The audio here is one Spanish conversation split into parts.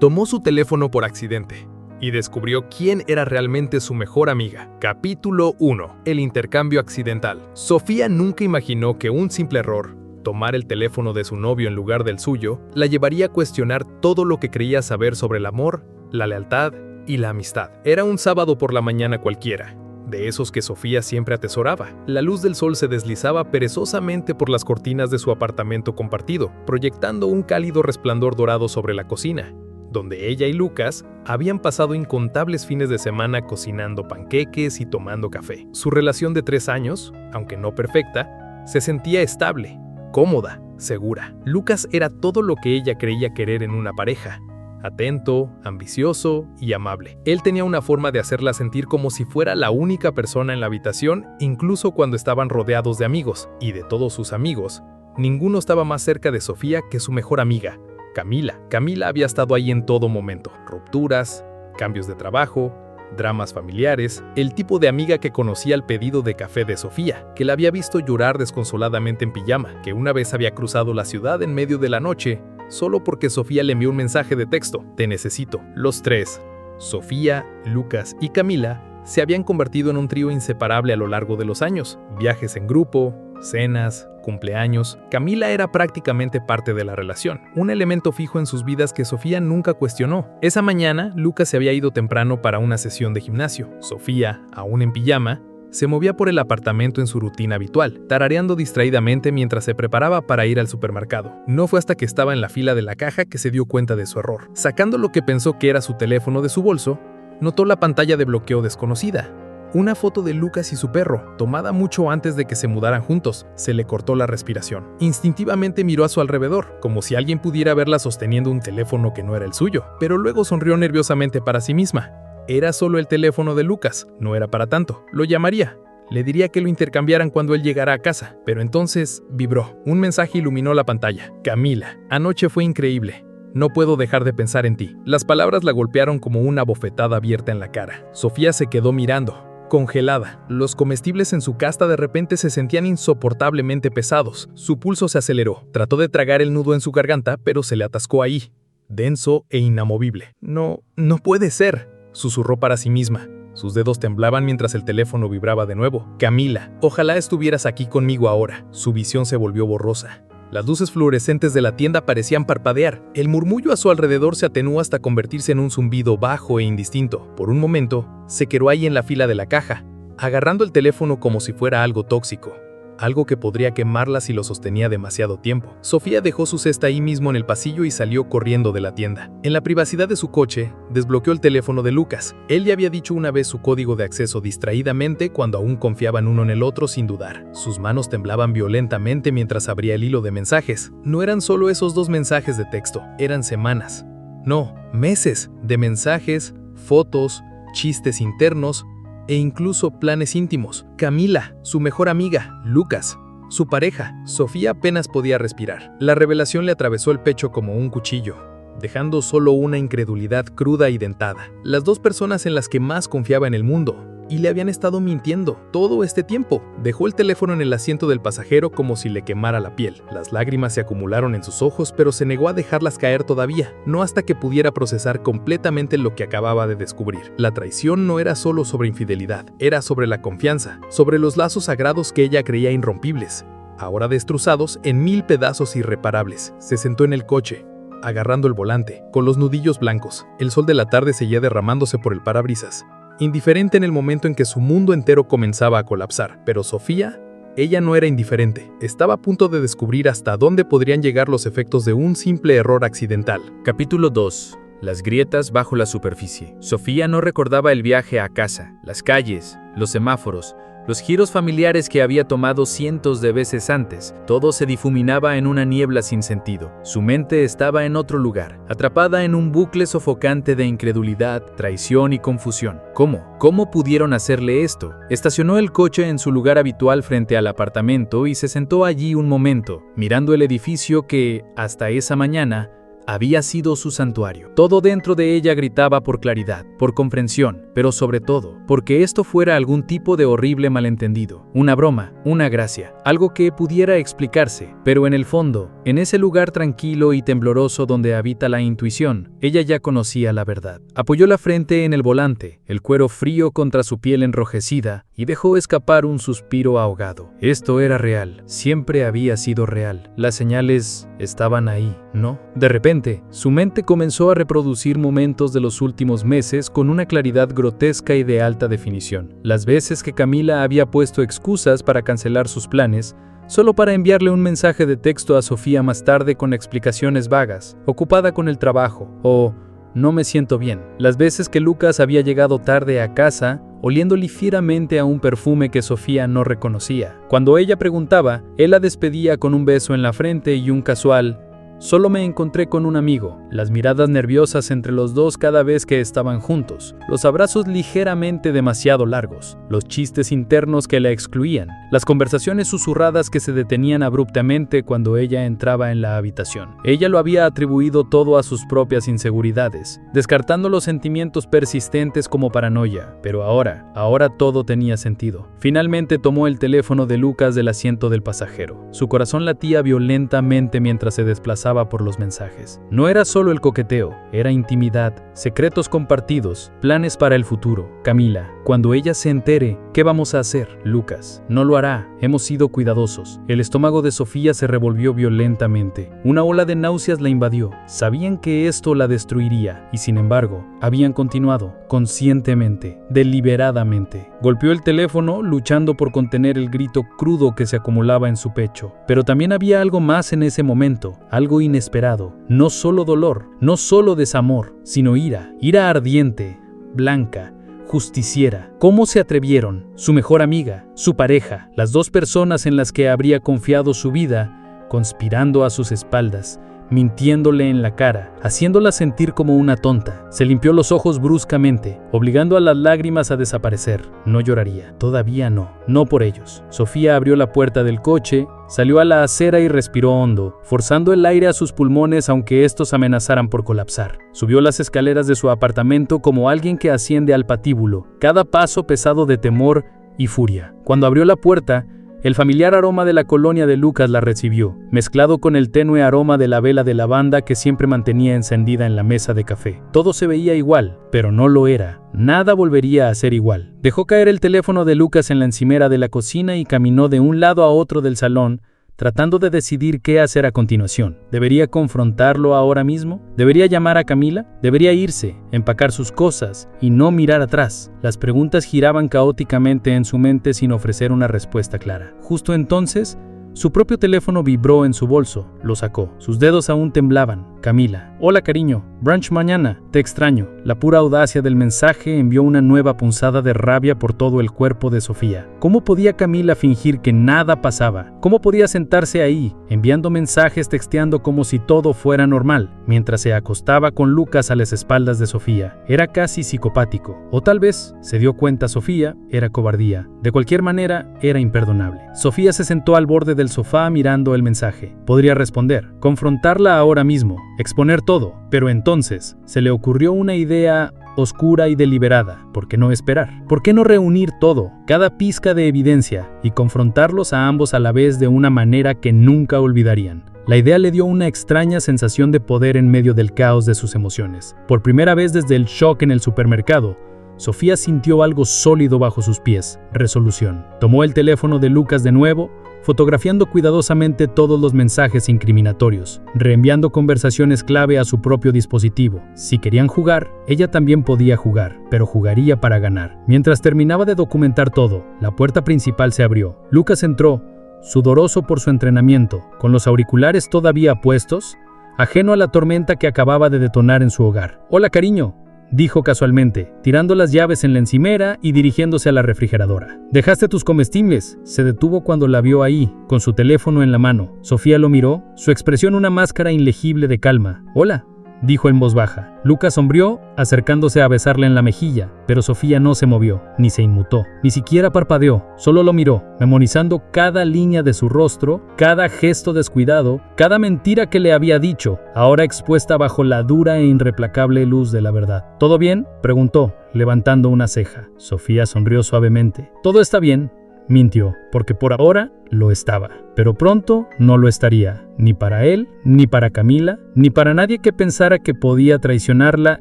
Tomó su teléfono por accidente y descubrió quién era realmente su mejor amiga. Capítulo 1. El intercambio accidental. Sofía nunca imaginó que un simple error, tomar el teléfono de su novio en lugar del suyo, la llevaría a cuestionar todo lo que creía saber sobre el amor, la lealtad y la amistad. Era un sábado por la mañana cualquiera, de esos que Sofía siempre atesoraba. La luz del sol se deslizaba perezosamente por las cortinas de su apartamento compartido, proyectando un cálido resplandor dorado sobre la cocina, donde ella y Lucas habían pasado incontables fines de semana cocinando panqueques y tomando café. Su relación de 3 años, aunque no perfecta, se sentía estable, cómoda, segura. Lucas era todo lo que ella creía querer en una pareja: atento, ambicioso y amable. Él tenía una forma de hacerla sentir como si fuera la única persona en la habitación, incluso cuando estaban rodeados de amigos. Y de todos sus amigos, ninguno estaba más cerca de Sofía que su mejor amiga, Camila. Camila había estado ahí en todo momento. Rupturas, cambios de trabajo, dramas familiares, el tipo de amiga que conocía el pedido de café de Sofía, que la había visto llorar desconsoladamente en pijama, que una vez había cruzado la ciudad en medio de la noche, solo porque Sofía le envió un mensaje de texto: "Te necesito". Los tres, Sofía, Lucas y Camila, se habían convertido en un trío inseparable a lo largo de los años. Viajes en grupo, cenas, cumpleaños. Camila era prácticamente parte de la relación, un elemento fijo en sus vidas que Sofía nunca cuestionó. Esa mañana, Lucas se había ido temprano para una sesión de gimnasio. Sofía, aún en pijama, se movía por el apartamento en su rutina habitual, tarareando distraídamente mientras se preparaba para ir al supermercado. No fue hasta que estaba en la fila de la caja que se dio cuenta de su error. Sacando lo que pensó que era su teléfono de su bolso, notó la pantalla de bloqueo desconocida. Una foto de Lucas y su perro, tomada mucho antes de que se mudaran juntos. Se le cortó la respiración. Instintivamente miró a su alrededor, como si alguien pudiera verla sosteniendo un teléfono que no era el suyo, pero luego sonrió nerviosamente para sí misma. Era solo el teléfono de Lucas, no era para tanto. Lo llamaría. Le diría que lo intercambiaran cuando él llegara a casa, pero entonces vibró. Un mensaje iluminó la pantalla. Camila, anoche fue increíble. No puedo dejar de pensar en ti. Las palabras la golpearon como una bofetada abierta en la cara. Sofía se quedó mirando, congelada. Los comestibles en su casta de repente se sentían insoportablemente pesados. Su pulso se aceleró. Trató de tragar el nudo en su garganta, pero se le atascó ahí, denso e inamovible. No puede ser, susurró para sí misma. Sus dedos temblaban mientras el teléfono vibraba de nuevo. Camila, ojalá estuvieras aquí conmigo ahora. Su visión se volvió borrosa. Las luces fluorescentes de la tienda parecían parpadear. El murmullo a su alrededor se atenuó hasta convertirse en un zumbido bajo e indistinto. Por un momento, se quedó ahí en la fila de la caja, agarrando el teléfono como si fuera algo tóxico, algo que podría quemarla si lo sostenía demasiado tiempo. Sofía dejó su cesta ahí mismo en el pasillo y salió corriendo de la tienda. En la privacidad de su coche, desbloqueó el teléfono de Lucas. Él le había dicho una vez su código de acceso distraídamente cuando aún confiaban uno en el otro sin dudar. Sus manos temblaban violentamente mientras abría el hilo de mensajes. No eran solo esos 2 mensajes de texto, eran semanas, no, meses de mensajes, fotos, chistes internos e incluso planes íntimos. Camila, su mejor amiga, Lucas, su pareja. Sofía apenas podía respirar. La revelación le atravesó el pecho como un cuchillo, dejando solo una incredulidad cruda y dentada. Las 2 personas en las que más confiaba en el mundo, y le habían estado mintiendo todo este tiempo. Dejó el teléfono en el asiento del pasajero como si le quemara la piel. Las lágrimas se acumularon en sus ojos, pero se negó a dejarlas caer todavía, no hasta que pudiera procesar completamente lo que acababa de descubrir. La traición no era solo sobre infidelidad, era sobre la confianza, sobre los lazos sagrados que ella creía irrompibles, ahora destrozados en 1000 pedazos irreparables. Se sentó en el coche, agarrando el volante, con los nudillos blancos. El sol de la tarde seguía derramándose por el parabrisas, indiferente en el momento en que su mundo entero comenzaba a colapsar. Pero Sofía, ella no era indiferente. Estaba a punto de descubrir hasta dónde podrían llegar los efectos de un simple error accidental. Capítulo 2. Las grietas bajo la superficie. Sofía no recordaba el viaje a casa, las calles, los semáforos, los giros familiares que había tomado cientos de veces antes. Todo se difuminaba en una niebla sin sentido. Su mente estaba en otro lugar, atrapada en un bucle sofocante de incredulidad, traición y confusión. ¿Cómo pudieron hacerle esto? Estacionó el coche en su lugar habitual frente al apartamento y se sentó allí un momento, mirando el edificio que, hasta esa mañana, había sido su santuario. Todo dentro de ella gritaba por claridad, por comprensión, pero sobre todo, porque esto fuera algún tipo de horrible malentendido, una broma, una gracia, algo que pudiera explicarse, pero en el fondo, en ese lugar tranquilo y tembloroso donde habita la intuición, ella ya conocía la verdad. Apoyó la frente en el volante, el cuero frío contra su piel enrojecida, y dejó escapar un suspiro ahogado. Esto era real, siempre había sido real. Las señales estaban ahí, ¿no? De repente, su mente comenzó a reproducir momentos de los últimos meses con una claridad grotesca y de alta definición. Las veces que Camila había puesto excusas para cancelar sus planes, solo para enviarle un mensaje de texto a Sofía más tarde con explicaciones vagas, ocupada con el trabajo, o no me siento bien. Las veces que Lucas había llegado tarde a casa, oliendo ligeramente a un perfume que Sofía no reconocía. Cuando ella preguntaba, él la despedía con un beso en la frente y un casual «Solo me encontré con un amigo», las miradas nerviosas entre los dos cada vez que estaban juntos, los abrazos ligeramente demasiado largos, los chistes internos que la excluían, las conversaciones susurradas que se detenían abruptamente cuando ella entraba en la habitación. Ella lo había atribuido todo a sus propias inseguridades, descartando los sentimientos persistentes como paranoia, pero ahora todo tenía sentido. Finalmente tomó el teléfono de Lucas del asiento del pasajero. Su corazón latía violentamente mientras se desplazaba por los mensajes. No era solo el coqueteo, era intimidad, secretos compartidos, planes para el futuro. Camila, cuando ella se entere, ¿qué vamos a hacer? Lucas, no lo hará, hemos sido cuidadosos. El estómago de Sofía se revolvió violentamente. Una ola de náuseas la invadió. Sabían que esto la destruiría, y sin embargo, habían continuado, conscientemente, deliberadamente. Golpeó el teléfono, luchando por contener el grito crudo que se acumulaba en su pecho. Pero también había algo más en ese momento, algo inesperado. No solo dolor, no solo desamor, sino ira ardiente, blanca, justiciera. ¿Cómo se atrevieron? Su mejor amiga, su pareja, las dos personas en las que habría confiado su vida, conspirando a sus espaldas, mintiéndole en la cara, haciéndola sentir como una tonta. Se limpió los ojos bruscamente, obligando a las lágrimas a desaparecer. No lloraría, todavía no por ellos. Sofía abrió la puerta del coche, salió a la acera y respiró hondo, forzando el aire a sus pulmones aunque estos amenazaran por colapsar. Subió las escaleras de su apartamento como alguien que asciende al patíbulo, cada paso pesado de temor y furia. Cuando abrió la puerta, el familiar aroma de la colonia de Lucas la recibió, mezclado con el tenue aroma de la vela de lavanda que siempre mantenía encendida en la mesa de café. Todo se veía igual, pero no lo era. Nada volvería a ser igual. Dejó caer el teléfono de Lucas en la encimera de la cocina y caminó de un lado a otro del salón, tratando de decidir qué hacer a continuación. ¿Debería confrontarlo ahora mismo? ¿Debería llamar a Camila? ¿Debería irse, empacar sus cosas y no mirar atrás? Las preguntas giraban caóticamente en su mente sin ofrecer una respuesta clara. Justo entonces, su propio teléfono vibró en su bolso. Lo sacó. Sus dedos aún temblaban. Camila. Hola, cariño. Brunch mañana. Te extraño. La pura audacia del mensaje envió una nueva punzada de rabia por todo el cuerpo de Sofía. ¿Cómo podía Camila fingir que nada pasaba? ¿Cómo podía sentarse ahí, enviando mensajes, texteando como si todo fuera normal, mientras se acostaba con Lucas a las espaldas de Sofía? Era casi psicopático. O tal vez, se dio cuenta Sofía, era cobardía. De cualquier manera, era imperdonable. Sofía se sentó al borde del sofá mirando el mensaje. Podría responder, confrontarla ahora mismo, exponer todo, pero entonces se le ocurrió una idea oscura y deliberada. ¿Por qué no esperar? ¿Por qué no reunir todo, cada pizca de evidencia, y confrontarlos a ambos a la vez de una manera que nunca olvidarían? La idea le dio una extraña sensación de poder en medio del caos de sus emociones. Por primera vez desde el shock en el supermercado, Sofía sintió algo sólido bajo sus pies. Resolución. Tomó el teléfono de Lucas de nuevo, fotografiando cuidadosamente todos los mensajes incriminatorios, reenviando conversaciones clave a su propio dispositivo. Si querían jugar, ella también podía jugar, pero jugaría para ganar. Mientras terminaba de documentar todo, la puerta principal se abrió. Lucas entró, sudoroso por su entrenamiento, con los auriculares todavía puestos, ajeno a la tormenta que acababa de detonar en su hogar. «Hola, cariño», dijo casualmente, tirando las llaves en la encimera y dirigiéndose a la refrigeradora. «¿Dejaste tus comestibles?». Se detuvo cuando la vio ahí, con su teléfono en la mano. Sofía lo miró, su expresión una máscara ilegible de calma. «Hola», dijo en voz baja. Lucas sonrió, acercándose a besarle en la mejilla, pero Sofía no se movió, ni se inmutó, ni siquiera parpadeó, solo lo miró, memorizando cada línea de su rostro, cada gesto descuidado, cada mentira que le había dicho, ahora expuesta bajo la dura e implacable luz de la verdad. ¿Todo bien?, preguntó, levantando una ceja. Sofía sonrió suavemente. «Todo está bien», mintió, porque por ahora lo estaba, pero pronto no lo estaría, ni para él, ni para Camila, ni para nadie que pensara que podía traicionarla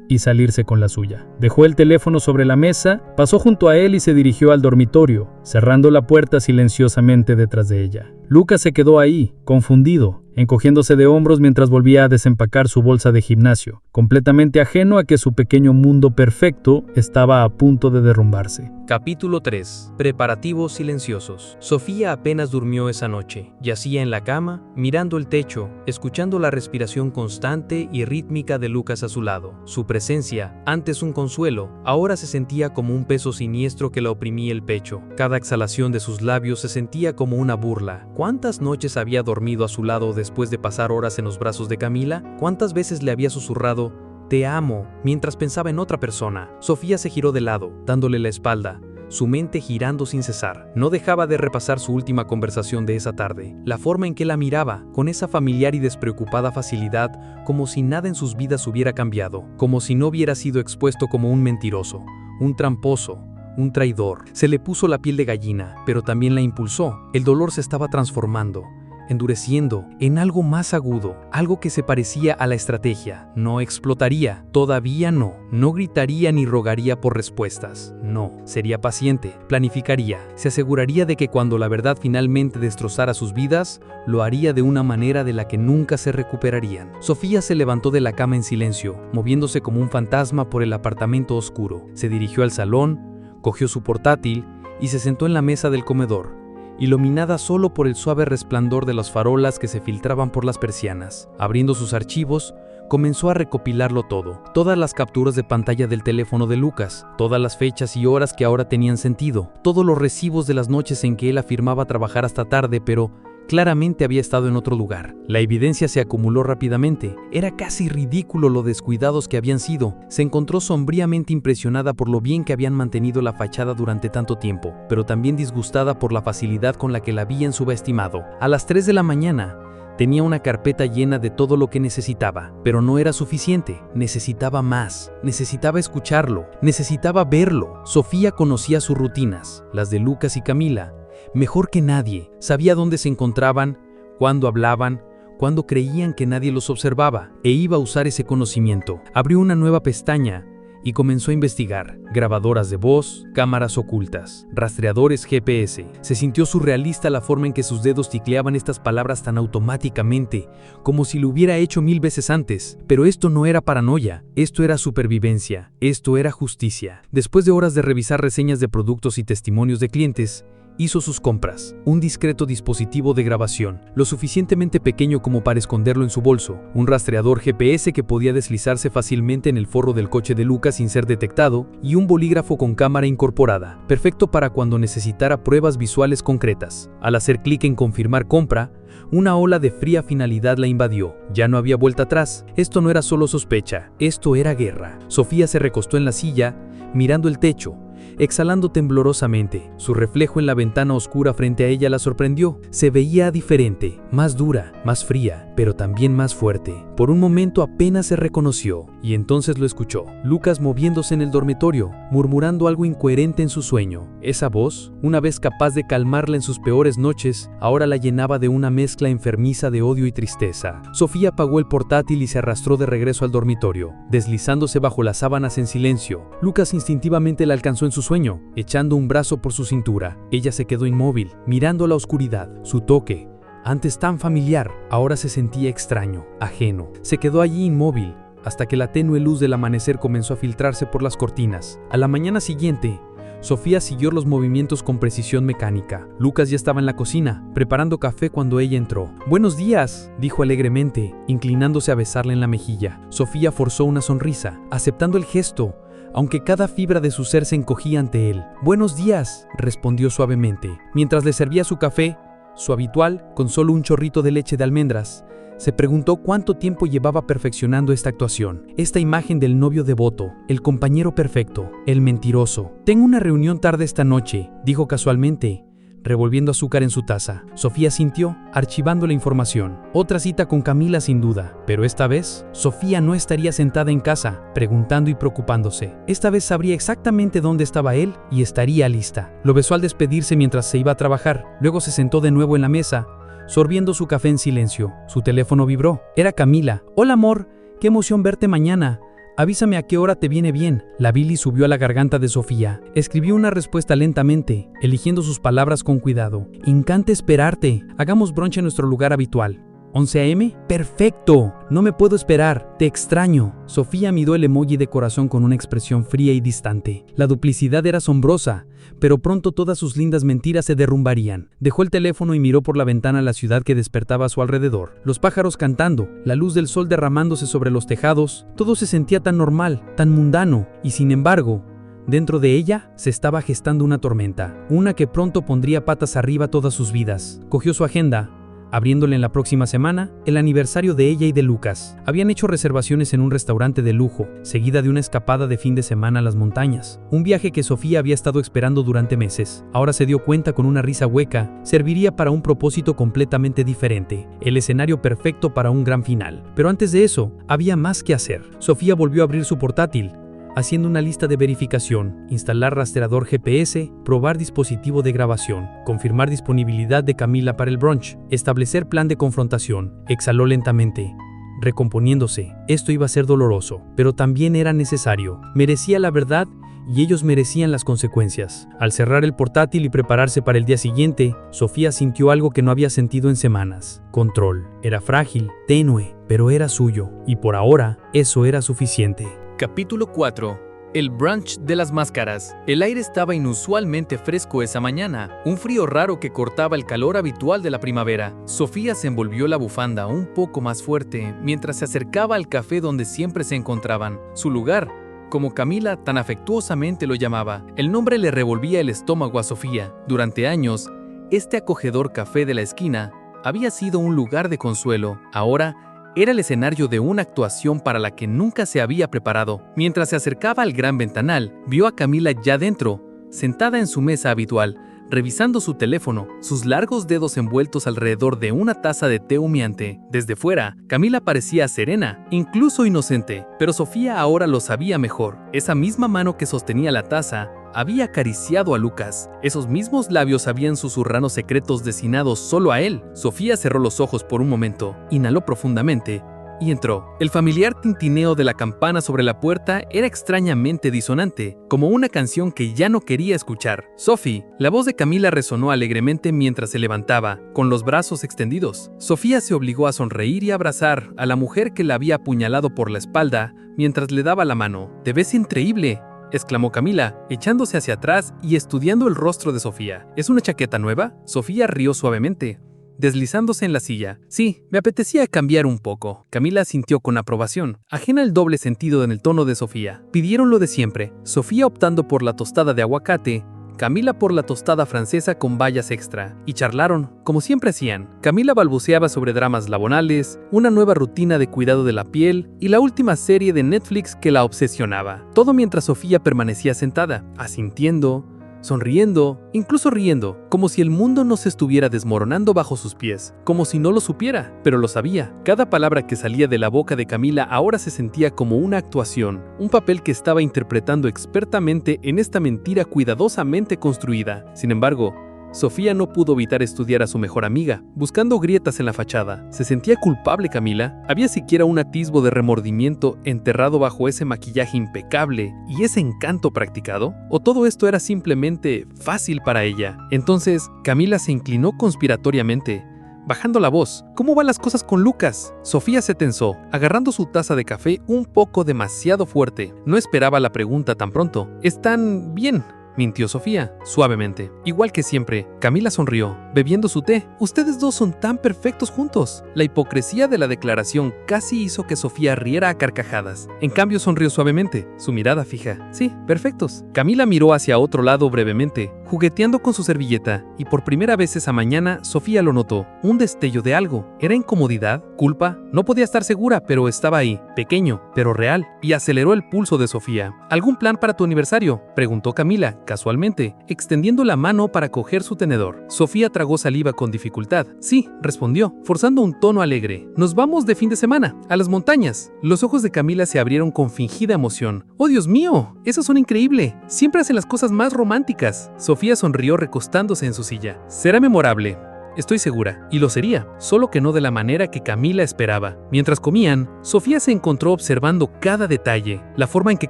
y salirse con la suya. Dejó el teléfono sobre la mesa, pasó junto a él y se dirigió al dormitorio, cerrando la puerta silenciosamente detrás de ella. Lucas se quedó ahí, confundido, encogiéndose de hombros mientras volvía a desempacar su bolsa de gimnasio, completamente ajeno a que su pequeño mundo perfecto estaba a punto de derrumbarse. Capítulo 3. Preparativos silenciosos. Sofía apenas durmió esa noche. Yacía en la cama, mirando el techo, escuchando la respiración constante y rítmica de Lucas a su lado. Su presencia, antes un consuelo, ahora se sentía como un peso siniestro que la oprimía el pecho. Cada exhalación de sus labios se sentía como una burla. ¿Cuántas noches había dormido a su lado después de pasar horas en los brazos de Camila? ¿Cuántas veces le había susurrado «Te amo» mientras pensaba en otra persona? Sofía se giró de lado, dándole la espalda, su mente girando sin cesar. No dejaba de repasar su última conversación de esa tarde, la forma en que la miraba, con esa familiar y despreocupada facilidad, como si nada en sus vidas hubiera cambiado, como si no hubiera sido expuesto como un mentiroso, un tramposo, un traidor. Se le puso la piel de gallina, pero también la impulsó. El dolor se estaba transformando, endureciendo en algo más agudo, algo que se parecía a la estrategia. No explotaría, todavía no. No gritaría ni rogaría por respuestas. No, sería paciente, planificaría, se aseguraría de que cuando la verdad finalmente destrozara sus vidas, lo haría de una manera de la que nunca se recuperarían. Sofía se levantó de la cama en silencio, moviéndose como un fantasma por el apartamento oscuro. Se dirigió al salón, cogió su portátil y se sentó en la mesa del comedor, iluminada solo por el suave resplandor de las farolas que se filtraban por las persianas. Abriendo sus archivos, comenzó a recopilarlo todo. Todas las capturas de pantalla del teléfono de Lucas, todas las fechas y horas que ahora tenían sentido, todos los recibos de las noches en que él afirmaba trabajar hasta tarde, pero claramente había estado en otro lugar. La evidencia se acumuló rápidamente. Era casi ridículo lo descuidados que habían sido. Se encontró sombríamente impresionada por lo bien que habían mantenido la fachada durante tanto tiempo, pero también disgustada por la facilidad con la que la habían subestimado. A las 3 de la mañana, tenía una carpeta llena de todo lo que necesitaba, pero no era suficiente. Necesitaba más. Necesitaba escucharlo. Necesitaba verlo. Sofía conocía sus rutinas, las de Lucas y Camila, mejor que nadie. Sabía dónde se encontraban, cuándo hablaban, cuándo creían que nadie los observaba, e iba a usar ese conocimiento. Abrió una nueva pestaña y comenzó a investigar. Grabadoras de voz, cámaras ocultas, rastreadores GPS. Se sintió surrealista la forma en que sus dedos tecleaban estas palabras tan automáticamente, como si lo hubiera hecho 1000 veces antes. Pero esto no era paranoia, esto era supervivencia, esto era justicia. Después de horas de revisar reseñas de productos y testimonios de clientes, hizo sus compras. Un discreto dispositivo de grabación, lo suficientemente pequeño como para esconderlo en su bolso, un rastreador GPS que podía deslizarse fácilmente en el forro del coche de Lucas sin ser detectado, y un bolígrafo con cámara incorporada, perfecto para cuando necesitara pruebas visuales concretas. Al hacer clic en confirmar compra, una ola de fría finalidad la invadió. Ya no había vuelta atrás. Esto no era solo sospecha, esto era guerra. Sofía se recostó en la silla, mirando el techo, exhalando temblorosamente. Su reflejo en la ventana oscura frente a ella la sorprendió. Se veía diferente, más dura, más fría, pero también más fuerte. Por un momento apenas se reconoció, y entonces lo escuchó. Lucas moviéndose en el dormitorio, murmurando algo incoherente en su sueño. Esa voz, una vez capaz de calmarla en sus peores noches, ahora la llenaba de una mezcla enfermiza de odio y tristeza. Sofía apagó el portátil y se arrastró de regreso al dormitorio, deslizándose bajo las sábanas en silencio. Lucas instintivamente la alcanzó en su sueño, echando un brazo por su cintura. Ella se quedó inmóvil, mirando la oscuridad. Su toque, antes tan familiar, ahora se sentía extraño, ajeno. Se quedó allí inmóvil, hasta que la tenue luz del amanecer comenzó a filtrarse por las cortinas. A la mañana siguiente, Sofía siguió los movimientos con precisión mecánica. Lucas ya estaba en la cocina, preparando café cuando ella entró. «Buenos días», dijo alegremente, inclinándose a besarle en la mejilla. Sofía forzó una sonrisa, aceptando el gesto, aunque cada fibra de su ser se encogía ante él. «Buenos días», respondió suavemente, mientras le servía su café, su habitual, con solo un chorrito de leche de almendras. Se preguntó cuánto tiempo llevaba perfeccionando esta actuación, esta imagen del novio devoto, el compañero perfecto, el mentiroso. «Tengo una reunión tarde esta noche», dijo casualmente, revolviendo azúcar en su taza. Sofía sintió, archivando la información. Otra cita con Camila sin duda, pero esta vez, Sofía no estaría sentada en casa, preguntando y preocupándose. Esta vez sabría exactamente dónde estaba él y estaría lista. Lo besó al despedirse mientras se iba a trabajar. Luego se sentó de nuevo en la mesa, sorbiendo su café en silencio. Su teléfono vibró. Era Camila. «Hola amor, qué emoción verte mañana. Avísame a qué hora te viene bien». La bilis subió a la garganta de Sofía. Escribió una respuesta lentamente, eligiendo sus palabras con cuidado. «Encanta esperarte. Hagamos brunch en nuestro lugar habitual. ¿11 a.m.? ¡Perfecto! No me puedo esperar. Te extraño». Sofía miró el emoji de corazón con una expresión fría y distante. La duplicidad era asombrosa, pero pronto todas sus lindas mentiras se derrumbarían. Dejó el teléfono y miró por la ventana la ciudad que despertaba a su alrededor. Los pájaros cantando, la luz del sol derramándose sobre los tejados. Todo se sentía tan normal, tan mundano, y sin embargo, dentro de ella se estaba gestando una tormenta, una que pronto pondría patas arriba todas sus vidas. Cogió su agenda, abriéndole en la próxima semana el aniversario de ella y de Lucas. Habían hecho reservaciones en un restaurante de lujo, seguida de una escapada de fin de semana a las montañas. Un viaje que Sofía había estado esperando durante meses. Ahora se dio cuenta con una risa hueca, serviría para un propósito completamente diferente. El escenario perfecto para un gran final. Pero antes de eso, había más que hacer. Sofía volvió a abrir su portátil, haciendo una lista de verificación, instalar rastreador GPS, probar dispositivo de grabación, confirmar disponibilidad de Camila para el brunch, establecer plan de confrontación. Exhaló lentamente, recomponiéndose. Esto iba a ser doloroso, pero también era necesario. Merecía la verdad y ellos merecían las consecuencias. Al cerrar el portátil y prepararse para el día siguiente, Sofía sintió algo que no había sentido en semanas. Control. Era frágil, tenue, pero era suyo, y por ahora eso era suficiente. Capítulo 4. El brunch de las máscaras. El aire estaba inusualmente fresco esa mañana, un frío raro que cortaba el calor habitual de la primavera. Sofía se envolvió la bufanda un poco más fuerte mientras se acercaba al café donde siempre se encontraban, su lugar, como Camila tan afectuosamente lo llamaba. El nombre le revolvía el estómago a Sofía. Durante años, este acogedor café de la esquina había sido un lugar de consuelo. Ahora, era el escenario de una actuación para la que nunca se había preparado. Mientras se acercaba al gran ventanal, vio a Camila ya dentro, sentada en su mesa habitual, revisando su teléfono, sus largos dedos envueltos alrededor de una taza de té humeante. Desde fuera, Camila parecía serena, incluso inocente, pero Sofía ahora lo sabía mejor. Esa misma mano que sostenía la taza había acariciado a Lucas. Esos mismos labios habían susurrado secretos destinados solo a él. Sofía cerró los ojos por un momento, inhaló profundamente y entró. El familiar tintineo de la campana sobre la puerta era extrañamente disonante, como una canción que ya no quería escuchar. «Sophie». La voz de Camila resonó alegremente mientras se levantaba, con los brazos extendidos. Sofía se obligó a sonreír y abrazar a la mujer que la había apuñalado por la espalda mientras le daba la mano. «Te ves increíble», exclamó Camila, echándose hacia atrás y estudiando el rostro de Sofía. «¿Es una chaqueta nueva?». Sofía rió suavemente, deslizándose en la silla. «Sí, me apetecía cambiar un poco». Camila asintió con aprobación, ajena al doble sentido en el tono de Sofía. Pidieron lo de siempre, Sofía optando por la tostada de aguacate, Camila por la tostada francesa con bayas extra, y charlaron, como siempre hacían. Camila balbuceaba sobre dramas laborales, una nueva rutina de cuidado de la piel y la última serie de Netflix que la obsesionaba. Todo mientras Sofía permanecía sentada, asintiendo, sonriendo, incluso riendo, como si el mundo no se estuviera desmoronando bajo sus pies, como si no lo supiera, pero lo sabía. Cada palabra que salía de la boca de Camila ahora se sentía como una actuación, un papel que estaba interpretando expertamente en esta mentira cuidadosamente construida. Sin embargo, Sofía no pudo evitar estudiar a su mejor amiga, buscando grietas en la fachada. ¿Se sentía culpable Camila? ¿Había siquiera un atisbo de remordimiento enterrado bajo ese maquillaje impecable y ese encanto practicado? ¿O todo esto era simplemente fácil para ella? Entonces, Camila se inclinó conspiratoriamente, bajando la voz. ¿Cómo van las cosas con Lucas? Sofía se tensó, agarrando su taza de café un poco demasiado fuerte. No esperaba la pregunta tan pronto. «Están bien», mintió Sofía, suavemente. Igual que siempre, Camila sonrió, bebiendo su té. Ustedes dos son tan perfectos juntos. La hipocresía de la declaración casi hizo que Sofía riera a carcajadas. En cambio, sonrió suavemente, su mirada fija. Sí, perfectos. Camila miró hacia otro lado brevemente, jugueteando con su servilleta, y por primera vez esa mañana, Sofía lo notó. Un destello de algo. ¿Era incomodidad? ¿Culpa? No podía estar segura, pero estaba ahí, pequeño, pero real, y aceleró el pulso de Sofía. ¿Algún plan para tu aniversario?, preguntó Camila, casualmente, extendiendo la mano para coger su tenedor. Sofía tragó saliva con dificultad. Sí, respondió, forzando un tono alegre. Nos vamos de fin de semana, a las montañas. Los ojos de Camila se abrieron con fingida emoción. ¡Oh, Dios mío! Eso suena increíble. Siempre hacen las cosas más románticas. Sofía sonrió recostándose en su silla. Será memorable. Estoy segura, y lo sería, solo que no de la manera que Camila esperaba. Mientras comían, Sofía se encontró observando cada detalle, la forma en que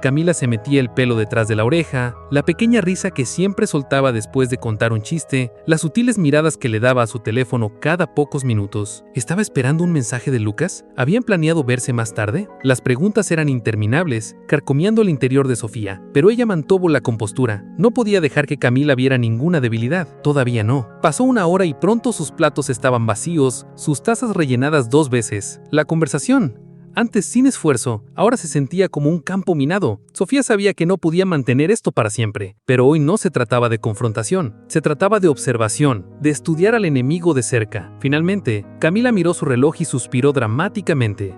Camila se metía el pelo detrás de la oreja, la pequeña risa que siempre soltaba después de contar un chiste, las sutiles miradas que le daba a su teléfono cada pocos minutos. ¿Estaba esperando un mensaje de Lucas? ¿Habían planeado verse más tarde? Las preguntas eran interminables, carcomiendo el interior de Sofía, pero ella mantuvo la compostura. No podía dejar que Camila viera ninguna debilidad. Todavía no. Pasó una hora y pronto sus platos estaban vacíos, sus tazas rellenadas 2 veces. La conversación, antes sin esfuerzo, ahora se sentía como un campo minado. Sofía sabía que no podía mantener esto para siempre, pero hoy no se trataba de confrontación, se trataba de observación, de estudiar al enemigo de cerca. Finalmente, Camila miró su reloj y suspiró dramáticamente.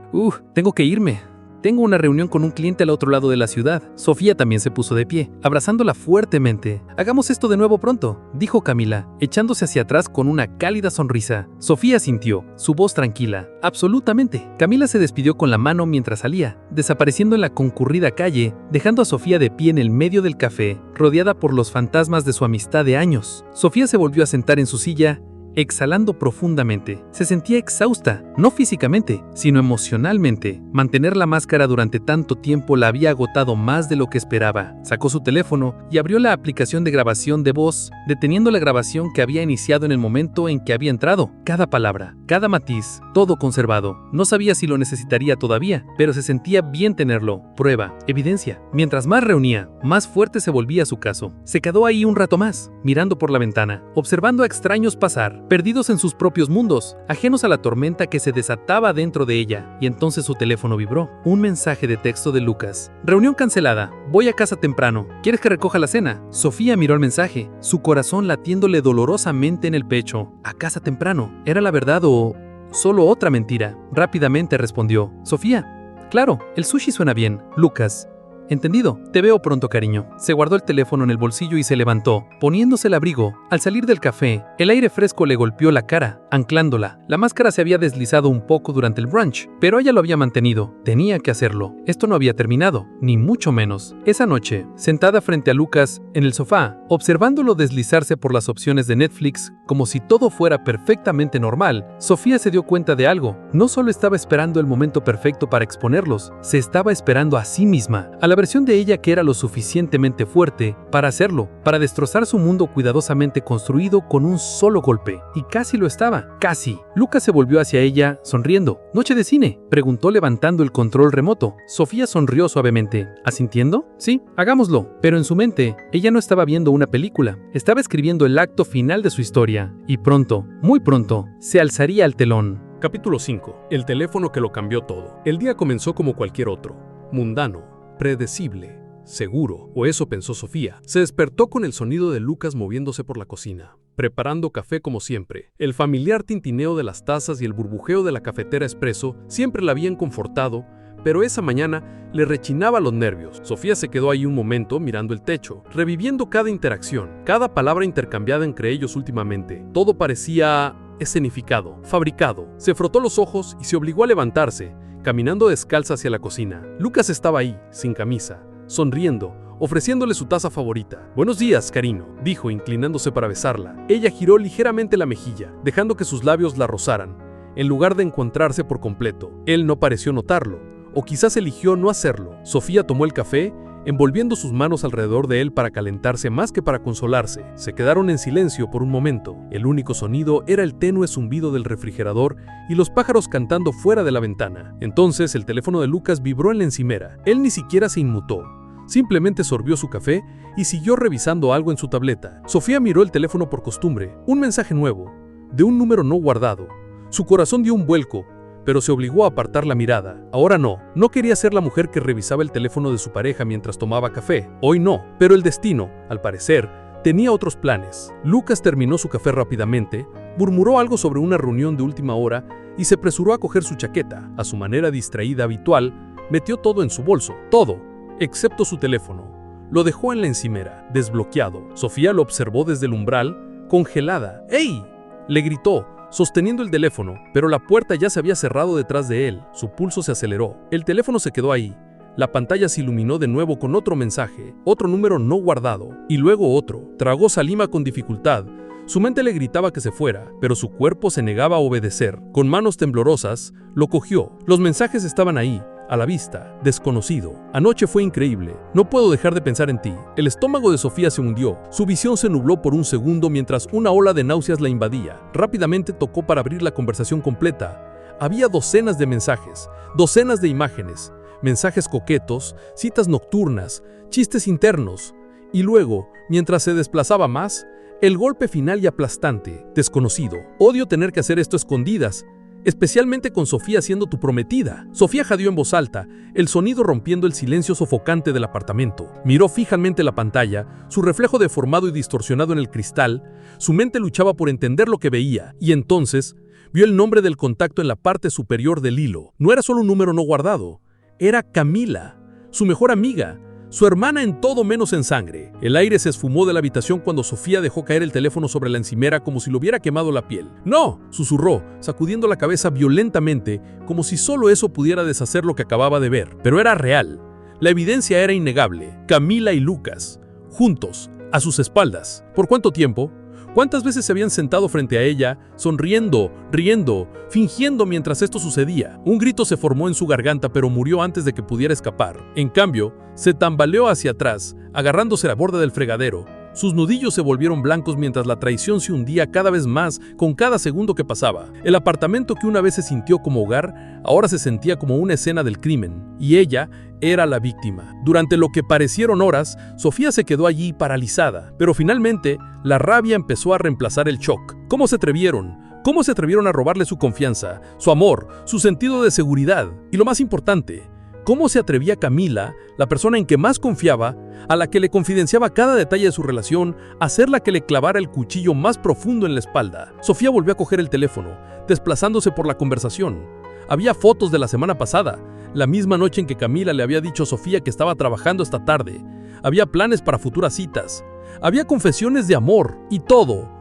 Tengo que irme. Tengo una reunión con un cliente al otro lado de la ciudad. Sofía también se puso de pie, abrazándola fuertemente. Hagamos esto de nuevo pronto, dijo Camila, echándose hacia atrás con una cálida sonrisa. Sofía sintió, su voz tranquila. Absolutamente. Camila se despidió con la mano mientras salía, desapareciendo en la concurrida calle, dejando a Sofía de pie en el medio del café, rodeada por los fantasmas de su amistad de años. Sofía se volvió a sentar en su silla, exhalando profundamente. Se sentía exhausta, no físicamente, sino emocionalmente. Mantener la máscara durante tanto tiempo la había agotado más de lo que esperaba. Sacó su teléfono y abrió la aplicación de grabación de voz, deteniendo la grabación que había iniciado en el momento en que había entrado. Cada palabra, cada matiz, todo conservado. No sabía si lo necesitaría todavía, pero se sentía bien tenerlo. Prueba, evidencia. Mientras más reunía, más fuerte se volvía su caso. Se quedó ahí un rato más, mirando por la ventana, observando a extraños pasar, perdidos en sus propios mundos, ajenos a la tormenta que se desataba dentro de ella, y entonces su teléfono vibró. Un mensaje de texto de Lucas. Reunión cancelada. Voy a casa temprano. ¿Quieres que recoja la cena? Sofía miró el mensaje, su corazón latiéndole dolorosamente en el pecho. ¿A casa temprano? ¿Era la verdad o solo otra mentira? Rápidamente respondió. Sofía. Claro, el sushi suena bien. Lucas. Entendido. Te veo pronto, cariño. Se guardó el teléfono en el bolsillo y se levantó, poniéndose el abrigo. Al salir del café, el aire fresco le golpeó la cara, anclándola. La máscara se había deslizado un poco durante el brunch, pero ella lo había mantenido. Tenía que hacerlo. Esto no había terminado, ni mucho menos. Esa noche, sentada frente a Lucas, en el sofá, observándolo deslizarse por las opciones de Netflix, como si todo fuera perfectamente normal, Sofía se dio cuenta de algo. No solo estaba esperando el momento perfecto para exponerlos, se estaba esperando a sí misma, a la versión de ella que era lo suficientemente fuerte para hacerlo, para destrozar su mundo cuidadosamente construido con un solo golpe. Y casi lo estaba, casi. Lucas se volvió hacia ella, sonriendo. ¿Noche de cine?, preguntó levantando el control remoto. Sofía sonrió suavemente. ¿Asintiendo? Sí, hagámoslo. Pero en su mente, ella no estaba viendo una película, estaba escribiendo el acto final de su historia. Y pronto, muy pronto, se alzaría el telón. Capítulo 5. El teléfono que lo cambió todo. El día comenzó como cualquier otro, mundano, predecible, seguro, o eso pensó Sofía. Se despertó con el sonido de Lucas moviéndose por la cocina, preparando café como siempre. El familiar tintineo de las tazas y el burbujeo de la cafetera expreso siempre la habían confortado, pero esa mañana le rechinaba los nervios. Sofía se quedó ahí un momento mirando el techo, reviviendo cada interacción, cada palabra intercambiada entre ellos últimamente. Todo parecía escenificado, fabricado. Se frotó los ojos y se obligó a levantarse, caminando descalza hacia la cocina. Lucas estaba ahí, sin camisa, sonriendo, ofreciéndole su taza favorita. «Buenos días, cariño», dijo, inclinándose para besarla. Ella giró ligeramente la mejilla, dejando que sus labios la rozaran, en lugar de encontrarse por completo. Él no pareció notarlo, o quizás eligió no hacerlo. Sofía tomó el café, envolviendo sus manos alrededor de él para calentarse más que para consolarse. Se quedaron en silencio por un momento. El único sonido era el tenue zumbido del refrigerador y los pájaros cantando fuera de la ventana. Entonces el teléfono de Lucas vibró en la encimera. Él ni siquiera se inmutó. Simplemente sorbió su café y siguió revisando algo en su tableta. Sofía miró el teléfono por costumbre. Un mensaje nuevo, de un número no guardado. Su corazón dio un vuelco, pero se obligó a apartar la mirada. Ahora no quería ser la mujer que revisaba el teléfono de su pareja mientras tomaba café. Hoy no, pero el destino, al parecer, tenía otros planes. Lucas terminó su café rápidamente, murmuró algo sobre una reunión de última hora y se apresuró a coger su chaqueta. A su manera distraída habitual, metió todo en su bolso. Todo, excepto su teléfono. Lo dejó en la encimera, desbloqueado. Sofía lo observó desde el umbral, congelada. ¡Ey!, le gritó, sosteniendo el teléfono, pero la puerta ya se había cerrado detrás de él. Su pulso se aceleró. El teléfono se quedó ahí. La pantalla se iluminó de nuevo con otro mensaje, otro número no guardado, y luego otro. Tragó saliva con dificultad. Su mente le gritaba que se fuera, pero su cuerpo se negaba a obedecer. Con manos temblorosas, lo cogió. Los mensajes estaban ahí, a la vista, desconocido. Anoche fue increíble. No puedo dejar de pensar en ti. El estómago de Sofía se hundió. Su visión se nubló por un segundo mientras una ola de náuseas la invadía. Rápidamente tocó para abrir la conversación completa. Había docenas de mensajes, docenas de imágenes, mensajes coquetos, citas nocturnas, chistes internos. Y luego, mientras se desplazaba más, el golpe final y aplastante, desconocido. Odio tener que hacer esto a escondidas, especialmente con Sofía siendo tu prometida. Sofía jadeó en voz alta, el sonido rompiendo el silencio sofocante del apartamento. Miró fijamente la pantalla, su reflejo deformado y distorsionado en el cristal. Su mente luchaba por entender lo que veía, y entonces vio el nombre del contacto en la parte superior del hilo. No era solo un número no guardado, era Camila, su mejor amiga, su hermana en todo menos en sangre. El aire se esfumó de la habitación cuando Sofía dejó caer el teléfono sobre la encimera como si le hubiera quemado la piel. ¡No!, susurró, sacudiendo la cabeza violentamente, como si solo eso pudiera deshacer lo que acababa de ver. Pero era real. La evidencia era innegable. Camila y Lucas, juntos, a sus espaldas. ¿Por cuánto tiempo? ¿Cuántas veces se habían sentado frente a ella, sonriendo, riendo, fingiendo mientras esto sucedía? Un grito se formó en su garganta, pero murió antes de que pudiera escapar. En cambio, se tambaleó hacia atrás, agarrándose a la borda del fregadero. Sus nudillos se volvieron blancos mientras la traición se hundía cada vez más con cada segundo que pasaba. El apartamento que una vez se sintió como hogar, ahora se sentía como una escena del crimen, y ella era la víctima. Durante lo que parecieron horas, Sofía se quedó allí paralizada, pero finalmente la rabia empezó a reemplazar el shock. ¿Cómo se atrevieron? ¿Cómo se atrevieron a robarle su confianza, su amor, su sentido de seguridad? Y lo más importante, ¿cómo se atrevía Camila, la persona en que más confiaba, a la que le confidenciaba cada detalle de su relación, a ser la que le clavara el cuchillo más profundo en la espalda? Sofía volvió a coger el teléfono, desplazándose por la conversación. Había fotos de la semana pasada, la misma noche en que Camila le había dicho a Sofía que estaba trabajando esta tarde. Había planes para futuras citas. Había confesiones de amor y todo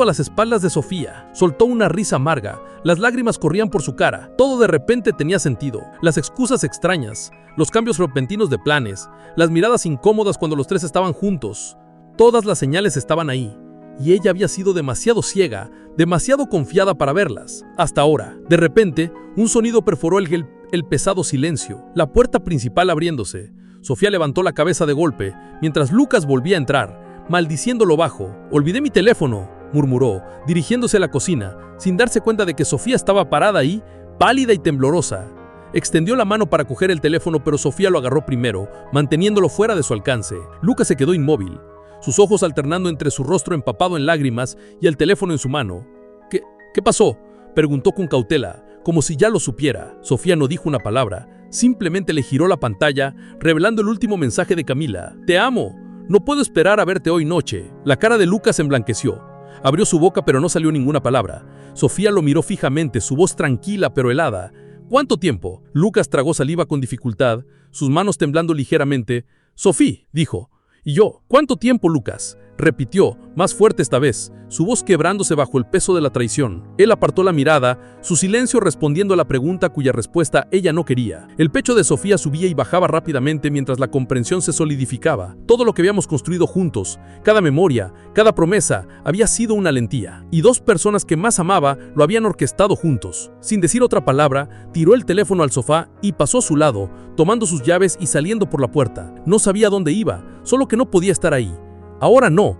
a las espaldas de Sofía. Soltó una risa amarga, las lágrimas corrían por su cara. Todo de repente tenía sentido. Las excusas extrañas, los cambios repentinos de planes, las miradas incómodas cuando los tres estaban juntos. Todas las señales estaban ahí, y ella había sido demasiado ciega, demasiado confiada para verlas. Hasta ahora, de repente, un sonido perforó el pesado silencio, la puerta principal abriéndose. Sofía levantó la cabeza de golpe, mientras Lucas volvía a entrar, maldiciéndolo bajo. «Olvidé mi teléfono», murmuró, dirigiéndose a la cocina, sin darse cuenta de que Sofía estaba parada ahí, pálida y temblorosa. Extendió la mano para coger el teléfono, pero Sofía lo agarró primero, manteniéndolo fuera de su alcance. Lucas se quedó inmóvil, sus ojos alternando entre su rostro empapado en lágrimas y el teléfono en su mano. ¿Qué pasó?», preguntó con cautela, como si ya lo supiera. Sofía no dijo una palabra, simplemente le giró la pantalla, revelando el último mensaje de Camila. «Te amo. No puedo esperar a verte hoy noche». La cara de Lucas se emblanqueció. Abrió su boca, pero no salió ninguna palabra. Sofía lo miró fijamente, su voz tranquila pero helada. «¿Cuánto tiempo?». Lucas tragó saliva con dificultad, sus manos temblando ligeramente. «Sofía», dijo. «¿Y yo? ¿Cuánto tiempo, Lucas?», repitió, más fuerte esta vez, su voz quebrándose bajo el peso de la traición. Él apartó la mirada, su silencio respondiendo a la pregunta cuya respuesta ella no quería. El pecho de Sofía subía y bajaba rápidamente mientras la comprensión se solidificaba. Todo lo que habíamos construido juntos, cada memoria, cada promesa, había sido una lentía. Y dos personas que más amaba lo habían orquestado juntos. Sin decir otra palabra, tiró el teléfono al sofá y pasó a su lado, tomando sus llaves y saliendo por la puerta. No sabía dónde iba, solo que no podía estar ahí. Ahora no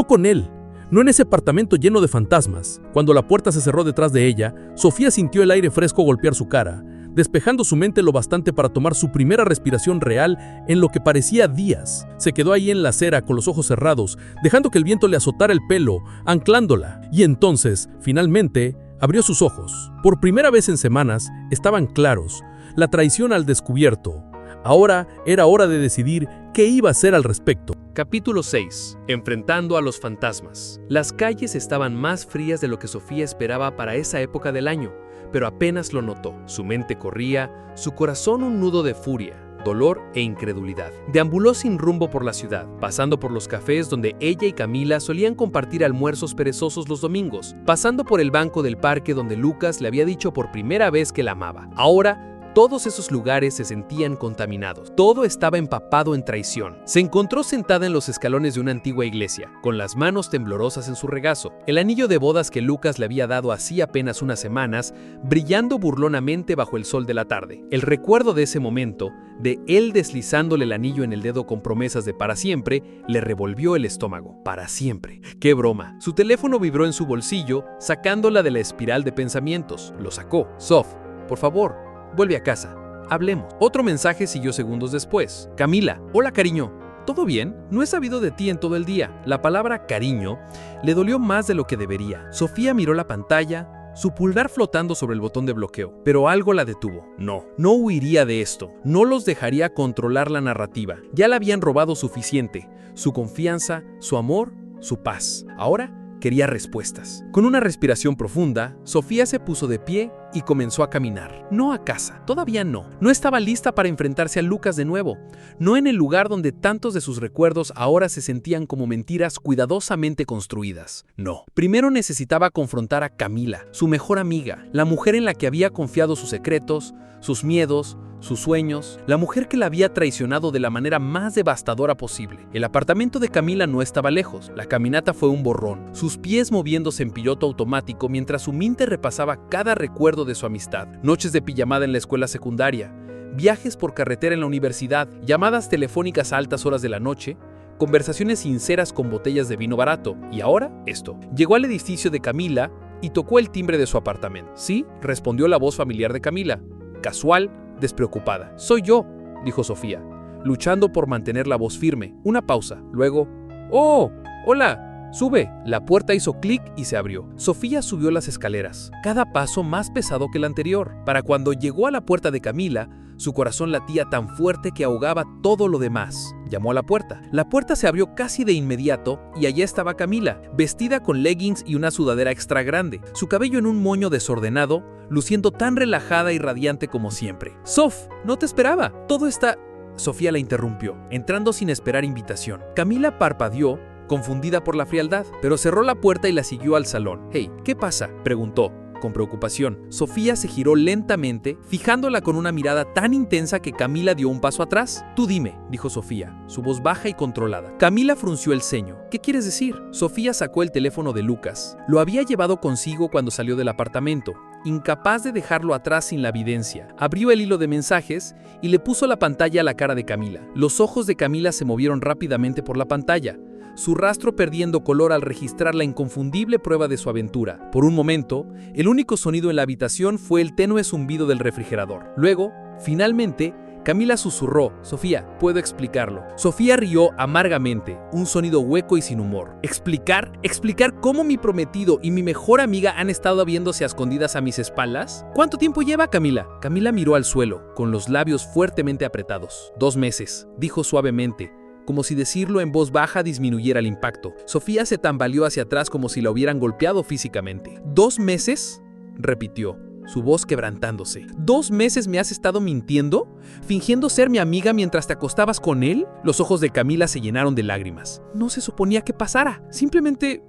con él, no en ese apartamento lleno de fantasmas. Cuando la puerta se cerró detrás de ella, Sofía sintió el aire fresco golpear su cara. despejando su mente lo bastante para tomar su primera respiración real en lo que parecía días. Se quedó ahí en la acera con los ojos cerrados, dejando que el viento le azotara el pelo, anclándola. Y entonces, finalmente, abrió sus ojos. Por primera vez en semanas, estaban claros. La traición al descubierto. Ahora era hora de decidir qué iba a hacer al respecto. Capítulo 6. Enfrentando a los fantasmas. Las calles estaban más frías de lo que Sofía esperaba para esa época del año, pero apenas lo notó. Su mente corría, su corazón un nudo de furia, dolor e incredulidad. Deambuló sin rumbo por la ciudad, pasando por los cafés donde ella y Camila solían compartir almuerzos perezosos los domingos, pasando por el banco del parque donde Lucas le había dicho por primera vez que la amaba. Ahora, todos esos lugares se sentían contaminados. Todo estaba empapado en traición. Se encontró sentada en los escalones de una antigua iglesia, con las manos temblorosas en su regazo. El anillo de bodas que Lucas le había dado hacía apenas unas semanas, brillando burlonamente bajo el sol de la tarde. El recuerdo de ese momento, de él deslizándole el anillo en el dedo con promesas de para siempre, le revolvió el estómago. Para siempre. ¡Qué broma! Su teléfono vibró en su bolsillo, sacándola de la espiral de pensamientos. Lo sacó. Sof, por favor, vuelve a casa. Hablemos. Otro mensaje siguió segundos después. Camila, hola cariño. ¿Todo bien? No he sabido de ti en todo el día. La palabra cariño le dolió más de lo que debería. Sofía miró la pantalla, su pulgar flotando sobre el botón de bloqueo, pero algo la detuvo. No huiría de esto. No los dejaría controlar la narrativa. Ya le habían robado suficiente. Su confianza, su amor, su paz. Ahora quería respuestas. Con una respiración profunda, Sofía se puso de pie y comenzó a caminar. No a casa, todavía no. No estaba lista para enfrentarse a Lucas de nuevo. No en el lugar donde tantos de sus recuerdos ahora se sentían como mentiras cuidadosamente construidas. No. Primero necesitaba confrontar a Camila, su mejor amiga, la mujer en la que había confiado sus secretos, sus miedos, sus sueños, la mujer que la había traicionado de la manera más devastadora posible. El apartamento de Camila no estaba lejos. La caminata fue un borrón, sus pies moviéndose en piloto automático mientras su mente repasaba cada recuerdo de su amistad. Noches de pijamada en la escuela secundaria, viajes por carretera en la universidad, llamadas telefónicas a altas horas de la noche, conversaciones sinceras con botellas de vino barato. Y ahora, esto. Llegó al edificio de Camila y tocó el timbre de su apartamento. Sí, respondió la voz familiar de Camila. Casual, despreocupada. Soy yo, dijo Sofía, luchando por mantener la voz firme. Una pausa. Luego, ¡oh! ¡Hola! ¡Sube! La puerta hizo clic y se abrió. Sofía subió las escaleras, cada paso más pesado que el anterior. Para cuando llegó a la puerta de Camila, su corazón latía tan fuerte que ahogaba todo lo demás. Llamó a la puerta. La puerta se abrió casi de inmediato y allí estaba Camila, vestida con leggings y una sudadera extra grande, su cabello en un moño desordenado, luciendo tan relajada y radiante como siempre. «Sof, no te esperaba. Todo está...» Sofía la interrumpió, entrando sin esperar invitación. Camila parpadeó, confundida por la frialdad, pero cerró la puerta y la siguió al salón. «Hey, ¿qué pasa?», preguntó, con preocupación. Sofía se giró lentamente, fijándola con una mirada tan intensa que Camila dio un paso atrás. «Tú dime», dijo Sofía, su voz baja y controlada. Camila frunció el ceño. «¿Qué quieres decir?». Sofía sacó el teléfono de Lucas. Lo había llevado consigo cuando salió del apartamento, incapaz de dejarlo atrás sin la evidencia. Abrió el hilo de mensajes y le puso la pantalla a la cara de Camila. Los ojos de Camila se movieron rápidamente por la pantalla, su rastro perdiendo color al registrar la inconfundible prueba de su aventura. Por un momento, el único sonido en la habitación fue el tenue zumbido del refrigerador. Luego, finalmente, Camila susurró: «Sofía, puedo explicarlo». Sofía rió amargamente, un sonido hueco y sin humor. ¿Explicar? ¿Explicar cómo mi prometido y mi mejor amiga han estado viéndose a escondidas a mis espaldas? ¿Cuánto tiempo lleva, Camila? Camila miró al suelo, con los labios fuertemente apretados. 2 meses, dijo suavemente, como si decirlo en voz baja disminuyera el impacto. Sofía se tambaleó hacia atrás como si la hubieran golpeado físicamente. «¿2 meses?», repitió, su voz quebrantándose. «¿2 meses me has estado mintiendo? ¿Fingiendo ser mi amiga mientras te acostabas con él?». Los ojos de Camila se llenaron de lágrimas. «No se suponía que pasara. Simplemente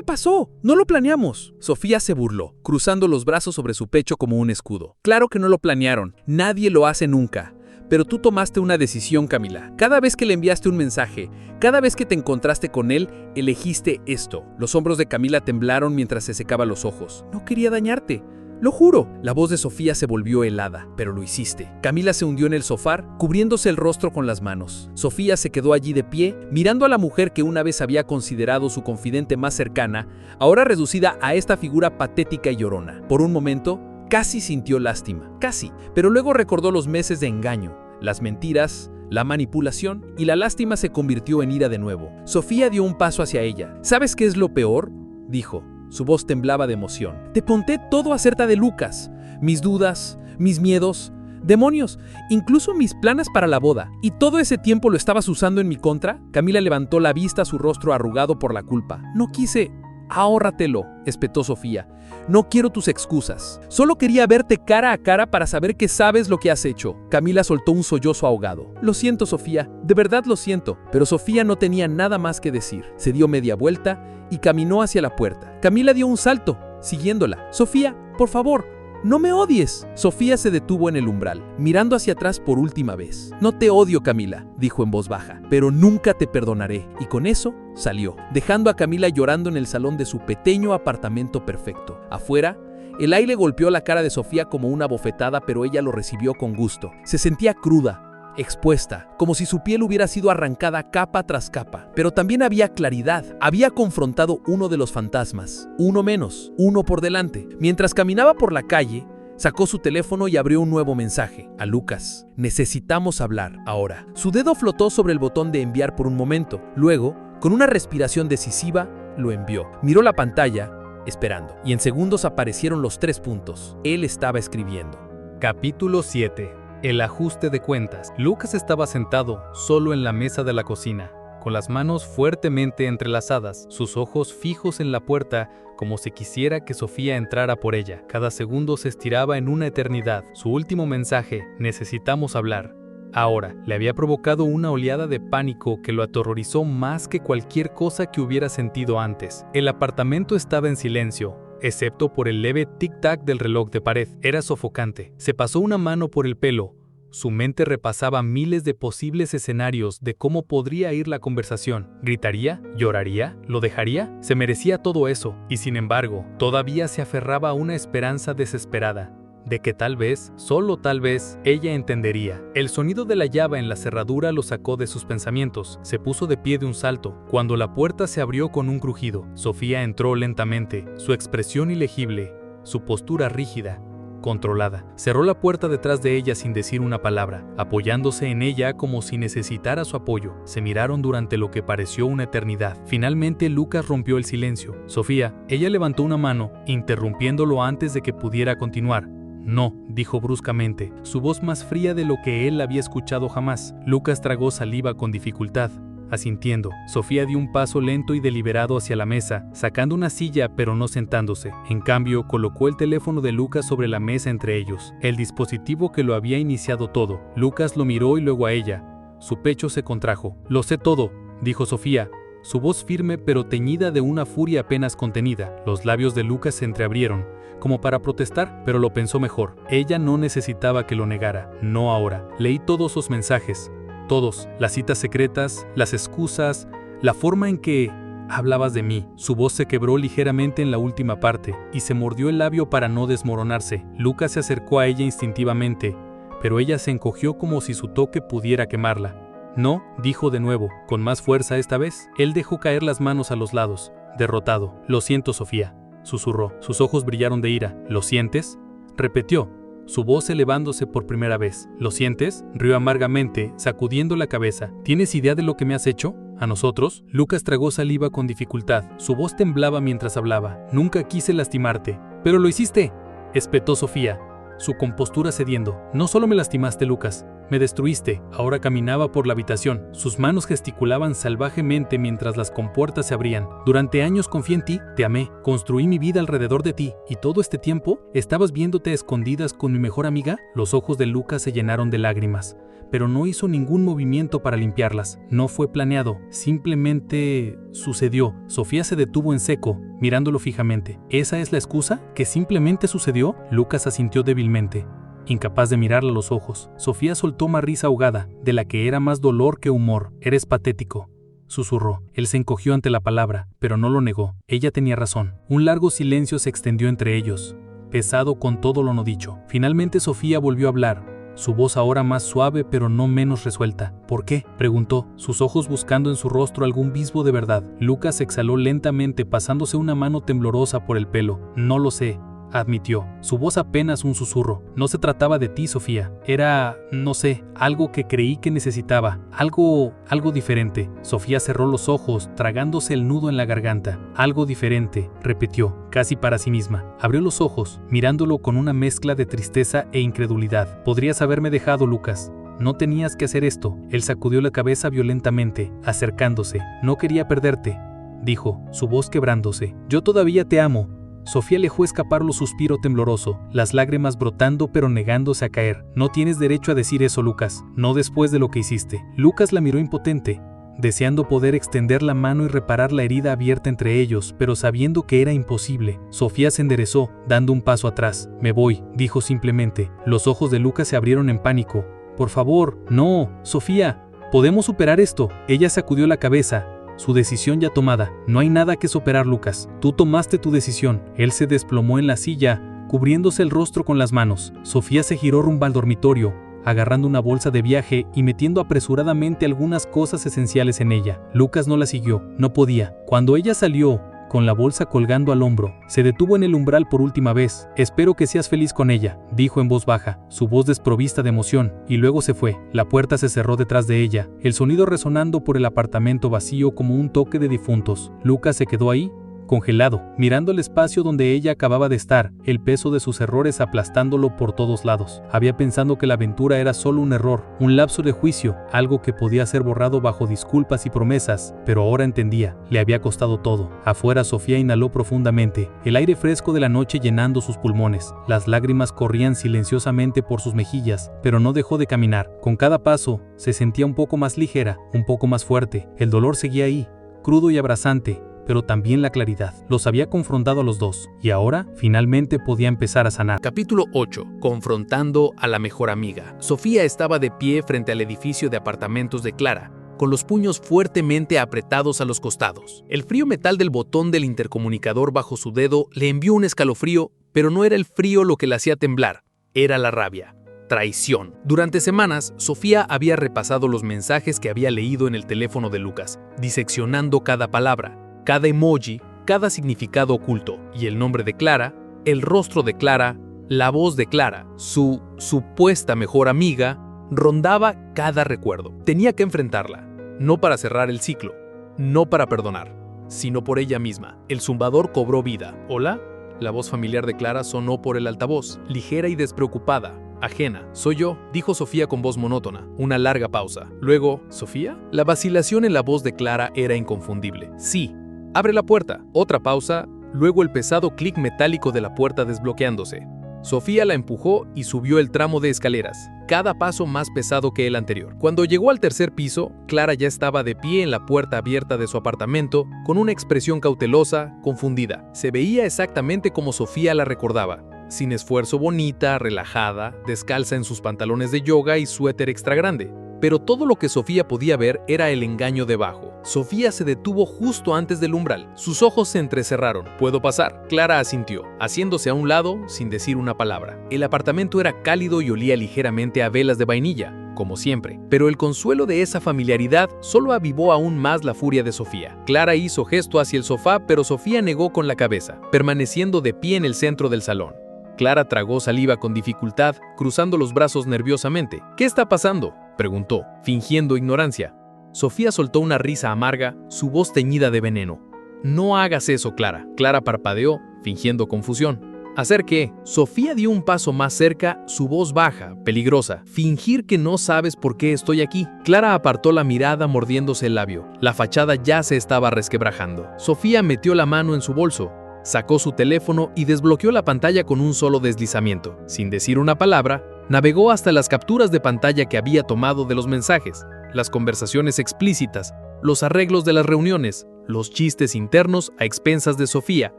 pasó. No lo planeamos». Sofía se burló, cruzando los brazos sobre su pecho como un escudo. «Claro que no lo planearon. Nadie lo hace nunca. Pero tú tomaste una decisión, Camila. Cada vez que le enviaste un mensaje, cada vez que te encontraste con él, elegiste esto». Los hombros de Camila temblaron mientras se secaba los ojos. «No quería dañarte. Lo juro». La voz de Sofía se volvió helada. «Pero lo hiciste». Camila se hundió en el sofá, cubriéndose el rostro con las manos. Sofía se quedó allí de pie, mirando a la mujer que una vez había considerado su confidente más cercana, ahora reducida a esta figura patética y llorona. Por un momento, Casi sintió lástima, casi, pero luego recordó los meses de engaño, las mentiras, la manipulación, y la lástima se convirtió en ira de nuevo. Sofía dio un paso hacia ella. ¿Sabes qué es lo peor?, dijo. Su voz temblaba de emoción. Te conté todo acerca de Lucas, mis dudas, mis miedos, demonios, incluso mis planes para la boda. ¿Y todo ese tiempo lo estabas usando en mi contra? Camila levantó la vista a su rostro arrugado por la culpa. No quise. Ahórratelo, espetó Sofía. No quiero tus excusas. Solo quería verte cara a cara para saber que sabes lo que has hecho. Camila soltó un sollozo ahogado. Lo siento, Sofía, de verdad lo siento. Pero Sofía no tenía nada más que decir. Se dio media vuelta y caminó hacia la puerta. Camila dio un salto, siguiéndola. Sofía, por favor, no me odies. Sofía se detuvo en el umbral, mirando hacia atrás por última vez. No te odio, Camila, dijo en voz baja, pero nunca te perdonaré. Y con eso salió, dejando a Camila llorando en el salón de su pequeño apartamento perfecto. Afuera, el aire golpeó la cara de Sofía como una bofetada, pero ella lo recibió con gusto. Se sentía cruda, expuesta, como si su piel hubiera sido arrancada capa tras capa. Pero también había claridad. Había confrontado uno de los fantasmas, uno menos, uno por delante. Mientras caminaba por la calle, sacó su teléfono y abrió un nuevo mensaje. A Lucas. Necesitamos hablar ahora. Su dedo flotó sobre el botón de enviar por un momento. Luego, con una respiración decisiva, lo envió. Miró la pantalla, esperando. Y en segundos aparecieron los 3 puntos. Él estaba escribiendo. Capítulo 7. El ajuste de cuentas. Lucas estaba sentado solo en la mesa de la cocina, con las manos fuertemente entrelazadas, sus ojos fijos en la puerta, como si quisiera que Sofía entrara por ella. Cada segundo se estiraba en una eternidad. Su último mensaje, necesitamos hablar. Ahora, le había provocado una oleada de pánico que lo aterrorizó más que cualquier cosa que hubiera sentido antes. El apartamento estaba en silencio, excepto por el leve tic-tac del reloj de pared. Era sofocante. Se pasó una mano por el pelo. Su mente repasaba miles de posibles escenarios de cómo podría ir la conversación. ¿Gritaría? ¿Lloraría? ¿Lo dejaría? Se merecía todo eso, y sin embargo, todavía se aferraba a una esperanza desesperada, de que tal vez, solo tal vez, ella entendería. El sonido de la llave en la cerradura lo sacó de sus pensamientos. Se puso de pie de un salto, cuando la puerta se abrió con un crujido. Sofía entró lentamente, su expresión ilegible, su postura rígida, controlada. Cerró la puerta detrás de ella sin decir una palabra, apoyándose en ella como si necesitara su apoyo. Se miraron durante lo que pareció una eternidad. Finalmente Lucas rompió el silencio. Sofía, ella levantó una mano, interrumpiéndolo antes de que pudiera continuar. No, dijo bruscamente, su voz más fría de lo que él había escuchado jamás. Lucas tragó saliva con dificultad, asintiendo. Sofía dio un paso lento y deliberado hacia la mesa, sacando una silla pero no sentándose. En cambio, colocó el teléfono de Lucas sobre la mesa entre ellos, el dispositivo que lo había iniciado todo. Lucas lo miró y luego a ella. Su pecho se contrajo. Lo sé todo, dijo Sofía, su voz firme pero teñida de una furia apenas contenida. Los labios de Lucas se entreabrieron, como para protestar, pero lo pensó mejor. Ella no necesitaba que lo negara, no ahora. Leí todos sus mensajes, todos, las citas secretas, las excusas, la forma en que hablabas de mí. Su voz se quebró ligeramente en la última parte, y se mordió el labio para no desmoronarse. Lucas se acercó a ella instintivamente, pero ella se encogió como si su toque pudiera quemarla. No, dijo de nuevo, con más fuerza esta vez. Él dejó caer las manos a los lados, derrotado. Lo siento, Sofía, susurró. Sus ojos brillaron de ira. ¿Lo sientes?, repitió, su voz elevándose por primera vez. ¿Lo sientes?, rió amargamente, sacudiendo la cabeza. ¿Tienes idea de lo que me has hecho? ¿A nosotros? Lucas tragó saliva con dificultad. Su voz temblaba mientras hablaba. Nunca quise lastimarte. ¡Pero lo hiciste!, espetó Sofía, su compostura cediendo. No solo me lastimaste, Lucas, me destruiste. Ahora caminaba por la habitación. Sus manos gesticulaban salvajemente mientras las compuertas se abrían. Durante años confié en ti, te amé, construí mi vida alrededor de ti. ¿Y todo este tiempo estabas viéndote a escondidas con mi mejor amiga? Los ojos de Lucas se llenaron de lágrimas, pero no hizo ningún movimiento para limpiarlas. No fue planeado, simplemente sucedió. Sofía se detuvo en seco, mirándolo fijamente. ¿Esa es la excusa? ¿Que simplemente sucedió? Lucas asintió débilmente, incapaz de mirarla a los ojos. Sofía soltó una risa ahogada, de la que era más dolor que humor. Eres patético, susurró. Él se encogió ante la palabra, pero no lo negó. Ella tenía razón. Un largo silencio se extendió entre ellos, pesado con todo lo no dicho. Finalmente Sofía volvió a hablar, su voz ahora más suave pero no menos resuelta. ¿Por qué?, preguntó, sus ojos buscando en su rostro algún visbo de verdad. Lucas exhaló lentamente, pasándose una mano temblorosa por el pelo. No lo sé, admitió, su voz apenas un susurro. No se trataba de ti, Sofía. Era, no sé, algo que creí que necesitaba. Algo diferente. Sofía cerró los ojos, tragándose el nudo en la garganta. Algo diferente, repitió, casi para sí misma. Abrió los ojos, mirándolo con una mezcla de tristeza e incredulidad. Podrías haberme dejado, Lucas. No tenías que hacer esto. Él sacudió la cabeza violentamente, acercándose. No quería perderte, dijo, su voz quebrándose. Yo todavía te amo. Sofía dejó escapar un suspiro tembloroso, las lágrimas brotando pero negándose a caer. No tienes derecho a decir eso, Lucas. No después de lo que hiciste. Lucas la miró impotente, deseando poder extender la mano y reparar la herida abierta entre ellos, pero sabiendo que era imposible. Sofía se enderezó, dando un paso atrás. Me voy, dijo simplemente. Los ojos de Lucas se abrieron en pánico. Por favor, no, Sofía. Podemos superar esto. Ella sacudió la cabeza. Su decisión ya tomada. No hay nada que superar, Lucas. Tú tomaste tu decisión. Él se desplomó en la silla, cubriéndose el rostro con las manos. Sofía se giró rumbo al dormitorio, agarrando una bolsa de viaje y metiendo apresuradamente algunas cosas esenciales en ella. Lucas no la siguió. No podía. Cuando ella salió, con la bolsa colgando al hombro, se detuvo en el umbral por última vez. Espero que seas feliz con ella, dijo en voz baja, su voz desprovista de emoción, y luego se fue. La puerta se cerró detrás de ella, el sonido resonando por el apartamento vacío como un toque de difuntos. Lucas se quedó ahí, congelado, mirando el espacio donde ella acababa de estar, el peso de sus errores aplastándolo por todos lados. Había pensado que la aventura era solo un error, un lapso de juicio, algo que podía ser borrado bajo disculpas y promesas, pero ahora entendía, le había costado todo. Afuera Sofía inhaló profundamente, el aire fresco de la noche llenando sus pulmones. Las lágrimas corrían silenciosamente por sus mejillas, pero no dejó de caminar. Con cada paso, se sentía un poco más ligera, un poco más fuerte. El dolor seguía ahí, crudo y abrasante, pero también la claridad. Los había confrontado a los dos, y ahora, finalmente podía empezar a sanar. Capítulo 8. Confrontando a la mejor amiga. Sofía estaba de pie frente al edificio de apartamentos de Clara, con los puños fuertemente apretados a los costados. El frío metal del botón del intercomunicador bajo su dedo le envió un escalofrío, pero no era el frío lo que la hacía temblar, era la rabia. Traición. Durante semanas, Sofía había repasado los mensajes que había leído en el teléfono de Lucas, diseccionando cada palabra, cada emoji, cada significado oculto, y el nombre de Clara, el rostro de Clara, la voz de Clara, su supuesta mejor amiga, rondaba cada recuerdo. Tenía que enfrentarla, no para cerrar el ciclo, no para perdonar, sino por ella misma. El zumbador cobró vida. ¿Hola? La voz familiar de Clara sonó por el altavoz, ligera y despreocupada. Ajena. Soy yo, dijo Sofía con voz monótona. Una larga pausa. Luego, ¿Sofía? La vacilación en la voz de Clara era inconfundible. Sí. Abre la puerta. Otra pausa. Luego el pesado clic metálico de la puerta desbloqueándose. Sofía la empujó y subió el tramo de escaleras, cada paso más pesado que el anterior. Cuando llegó al tercer piso, Clara ya estaba de pie en la puerta abierta de su apartamento, con una expresión cautelosa, confundida. Se veía exactamente como Sofía la recordaba. Sin esfuerzo, bonita, relajada, descalza en sus pantalones de yoga y suéter extra grande. Pero todo lo que Sofía podía ver era el engaño debajo. Sofía se detuvo justo antes del umbral. Sus ojos se entrecerraron. ¿Puedo pasar? Clara asintió, haciéndose a un lado sin decir una palabra. El apartamento era cálido y olía ligeramente a velas de vainilla, como siempre. Pero el consuelo de esa familiaridad solo avivó aún más la furia de Sofía. Clara hizo gesto hacia el sofá, pero Sofía negó con la cabeza, permaneciendo de pie en el centro del salón. Clara tragó saliva con dificultad, cruzando los brazos nerviosamente. ¿Qué está pasando?, preguntó, fingiendo ignorancia. Sofía soltó una risa amarga, su voz teñida de veneno. No hagas eso, Clara. Clara parpadeó, fingiendo confusión. ¿Hacer qué? Sofía dio un paso más cerca, su voz baja, peligrosa. Fingir que no sabes por qué estoy aquí. Clara apartó la mirada mordiéndose el labio. La fachada ya se estaba resquebrajando. Sofía metió la mano en su bolso. Sacó su teléfono y desbloqueó la pantalla con un solo deslizamiento. Sin decir una palabra, navegó hasta las capturas de pantalla que había tomado de los mensajes, las conversaciones explícitas, los arreglos de las reuniones, los chistes internos a expensas de Sofía,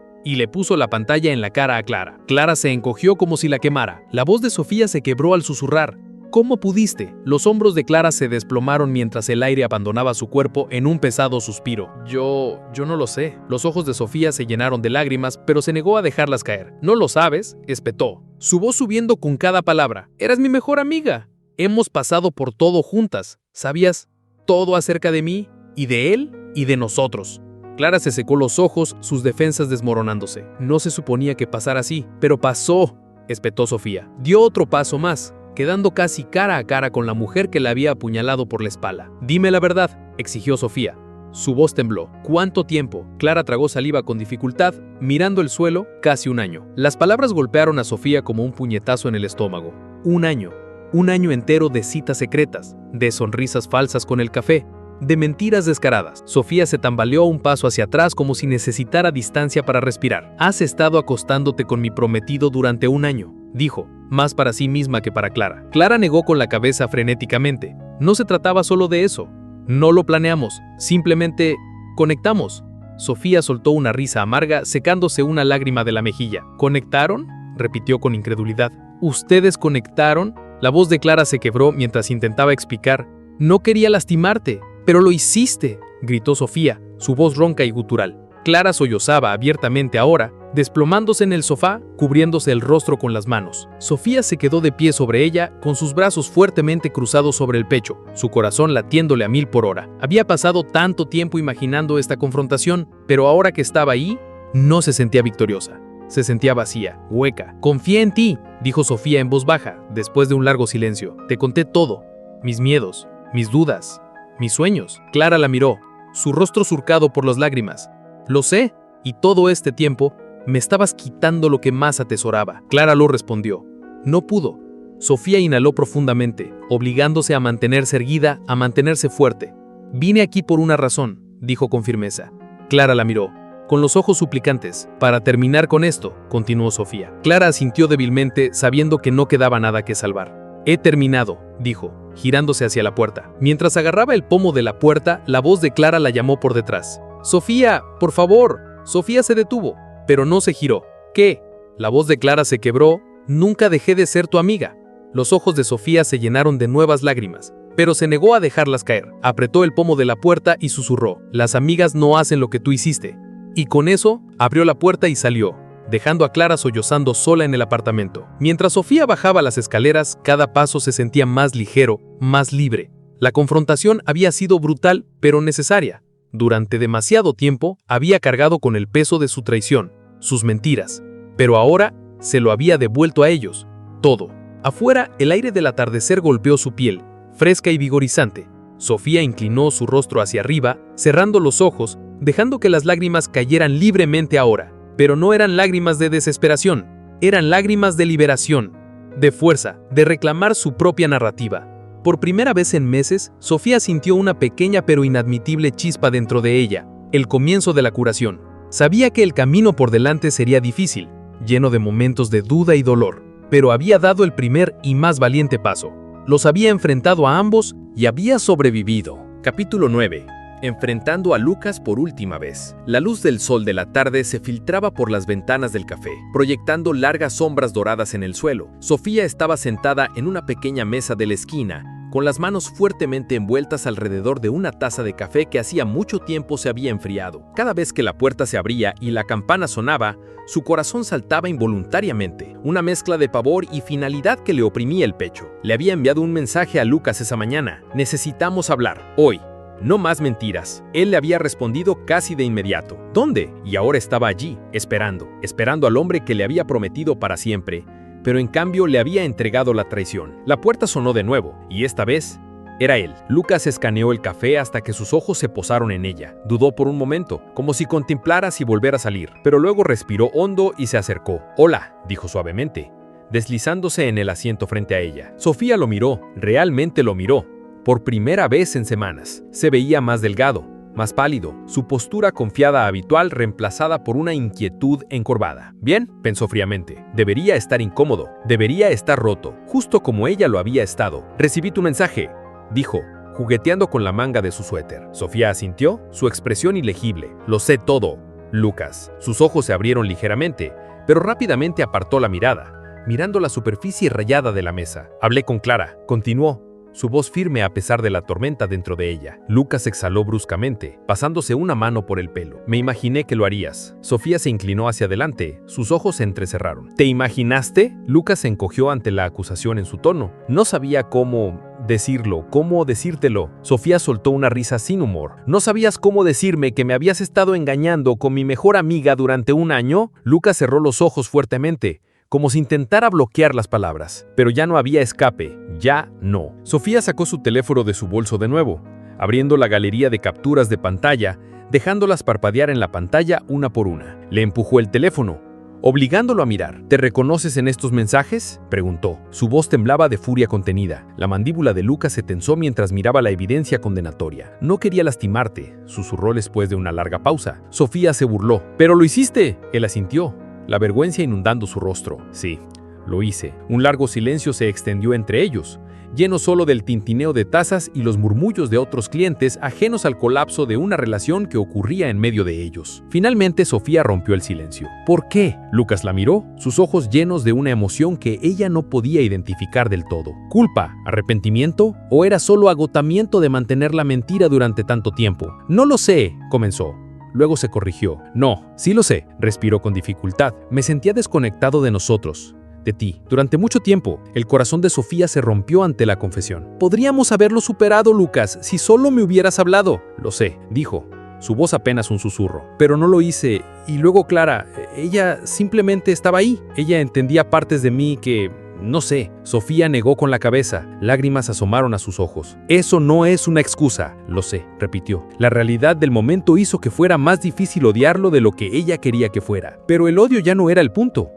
y le puso la pantalla en la cara a Clara. Clara se encogió como si la quemara. La voz de Sofía se quebró al susurrar. ¿Cómo pudiste? Los hombros de Clara se desplomaron mientras el aire abandonaba su cuerpo en un pesado suspiro. Yo no lo sé. Los ojos de Sofía se llenaron de lágrimas, pero se negó a dejarlas caer. ¿No lo sabes?, espetó, su voz subiendo con cada palabra. Eras mi mejor amiga. Hemos pasado por todo juntas. ¿Sabías todo acerca de mí, y de él, y de nosotros? Clara se secó los ojos, sus defensas desmoronándose. No se suponía que pasara así, pero pasó, espetó Sofía. Dio otro paso más, quedando casi cara a cara con la mujer que la había apuñalado por la espalda. Dime la verdad, exigió Sofía. Su voz tembló. ¿Cuánto tiempo? Clara tragó saliva con dificultad, mirando el suelo. Casi un año. Las palabras golpearon a Sofía como un puñetazo en el estómago. Un año entero de citas secretas, de sonrisas falsas con el café, de mentiras descaradas. Sofía se tambaleó un paso hacia atrás como si necesitara distancia para respirar. Has estado acostándote con mi prometido durante un año, dijo, más para sí misma que para Clara. Clara negó con la cabeza frenéticamente. No se trataba solo de eso. No lo planeamos, simplemente conectamos. Sofía soltó una risa amarga, secándose una lágrima de la mejilla. ¿Conectaron?, repitió con incredulidad. ¿Ustedes conectaron? La voz de Clara se quebró mientras intentaba explicar. No quería lastimarte, pero lo hiciste, gritó Sofía, su voz ronca y gutural. Clara sollozaba abiertamente ahora, desplomándose en el sofá, cubriéndose el rostro con las manos. Sofía se quedó de pie sobre ella, con sus brazos fuertemente cruzados sobre el pecho, su corazón latiéndole a 1000 por hora. Había pasado tanto tiempo imaginando esta confrontación, pero ahora que estaba ahí, no se sentía victoriosa. Se sentía vacía, hueca. Confía en ti, dijo Sofía en voz baja, después de un largo silencio. Te conté todo, mis miedos, mis dudas, mis sueños. Clara la miró, su rostro surcado por las lágrimas. Lo sé, y todo este tiempo me estabas quitando lo que más atesoraba. Clara lo respondió. No pudo. Sofía inhaló profundamente, obligándose a mantenerse erguida, a mantenerse fuerte. Vine aquí por una razón, dijo con firmeza. Clara la miró, con los ojos suplicantes. Para terminar con esto, continuó Sofía. Clara asintió débilmente, sabiendo que no quedaba nada que salvar. He terminado, dijo, girándose hacia la puerta. Mientras agarraba el pomo de la puerta, la voz de Clara la llamó por detrás. Sofía, por favor. Sofía se detuvo, pero no se giró. ¿Qué? La voz de Clara se quebró. Nunca dejé de ser tu amiga. Los ojos de Sofía se llenaron de nuevas lágrimas, pero se negó a dejarlas caer. Apretó el pomo de la puerta y susurró. Las amigas no hacen lo que tú hiciste. Y con eso, abrió la puerta y salió, dejando a Clara sollozando sola en el apartamento. Mientras Sofía bajaba las escaleras, cada paso se sentía más ligero, más libre. La confrontación había sido brutal, pero necesaria. Durante demasiado tiempo había cargado con el peso de su traición, sus mentiras, pero ahora se lo había devuelto a ellos, todo. Afuera, el aire del atardecer golpeó su piel, fresca y vigorizante. Sofía inclinó su rostro hacia arriba, cerrando los ojos, dejando que las lágrimas cayeran libremente ahora. Pero no eran lágrimas de desesperación, eran lágrimas de liberación, de fuerza, de reclamar su propia narrativa. Por primera vez en meses, Sofía sintió una pequeña pero inadmitible chispa dentro de ella, el comienzo de la curación. Sabía que el camino por delante sería difícil, lleno de momentos de duda y dolor, pero había dado el primer y más valiente paso. Los había enfrentado a ambos y había sobrevivido. Capítulo 9. Enfrentando a Lucas por última vez. La luz del sol de la tarde se filtraba por las ventanas del café, proyectando largas sombras doradas en el suelo. Sofía estaba sentada en una pequeña mesa de la esquina, con las manos fuertemente envueltas alrededor de una taza de café que hacía mucho tiempo se había enfriado. Cada vez que la puerta se abría y la campana sonaba, su corazón saltaba involuntariamente, una mezcla de pavor y finalidad que le oprimía el pecho. Le había enviado un mensaje a Lucas esa mañana. Necesitamos hablar, hoy. No más mentiras. Él le había respondido casi de inmediato. ¿Dónde? Y ahora estaba allí, esperando al hombre que le había prometido para siempre, pero en cambio le había entregado la traición. La puerta sonó de nuevo, y esta vez era él. Lucas escaneó el café hasta que sus ojos se posaron en ella. Dudó por un momento, como si contemplara si volver a salir, pero luego respiró hondo y se acercó. «Hola», dijo suavemente, deslizándose en el asiento frente a ella. Sofía lo miró, realmente lo miró. Por primera vez en semanas, se veía más delgado, más pálido, su postura confiada habitual reemplazada por una inquietud encorvada. Bien, pensó fríamente, debería estar incómodo, debería estar roto, justo como ella lo había estado. Recibí tu mensaje, dijo, jugueteando con la manga de su suéter. Sofía asintió, su expresión ilegible. Lo sé todo, Lucas. Sus ojos se abrieron ligeramente, pero rápidamente apartó la mirada, mirando la superficie rayada de la mesa. Hablé con Clara, continuó, su voz firme a pesar de la tormenta dentro de ella. Lucas exhaló bruscamente, pasándose una mano por el pelo. Me imaginé que lo harías. Sofía se inclinó hacia adelante, sus ojos se entrecerraron. ¿Te imaginaste? Lucas se encogió ante la acusación en su tono. No sabía cómo decirlo, cómo decírtelo. Sofía soltó una risa sin humor. ¿No sabías cómo decirme que me habías estado engañando con mi mejor amiga durante un año? Lucas cerró los ojos fuertemente, como si intentara bloquear las palabras. Pero ya no había escape, ya no. Sofía sacó su teléfono de su bolso de nuevo, abriendo la galería de capturas de pantalla, dejándolas parpadear en la pantalla una por una. Le empujó el teléfono, obligándolo a mirar. ¿Te reconoces en estos mensajes?, preguntó. Su voz temblaba de furia contenida. La mandíbula de Lucas se tensó mientras miraba la evidencia condenatoria. No quería lastimarte, susurró después de una larga pausa. Sofía se burló. «¡Pero lo hiciste!», él asintió, la vergüenza inundando su rostro. «Sí, lo hice». Un largo silencio se extendió entre ellos, lleno solo del tintineo de tazas y los murmullos de otros clientes ajenos al colapso de una relación que ocurría en medio de ellos. Finalmente Sofía rompió el silencio. «¿Por qué?». Lucas la miró, sus ojos llenos de una emoción que ella no podía identificar del todo. ¿Culpa? ¿Arrepentimiento? ¿O era solo agotamiento de mantener la mentira durante tanto tiempo? «No lo sé», comenzó. Luego se corrigió. «No, sí lo sé», respiró con dificultad. «Me sentía desconectado de nosotros, de ti. Durante mucho tiempo». El corazón de Sofía se rompió ante la confesión. «Podríamos haberlo superado, Lucas, si solo me hubieras hablado». «Lo sé», dijo, su voz apenas un susurro. «Pero no lo hice. Y luego Clara, ella simplemente estaba ahí. Ella entendía partes de mí que... no sé». Sofía negó con la cabeza. Lágrimas asomaron a sus ojos. «Eso no es una excusa». «Lo sé», repitió. La realidad del momento hizo que fuera más difícil odiarlo de lo que ella quería que fuera. Pero el odio ya no era el punto.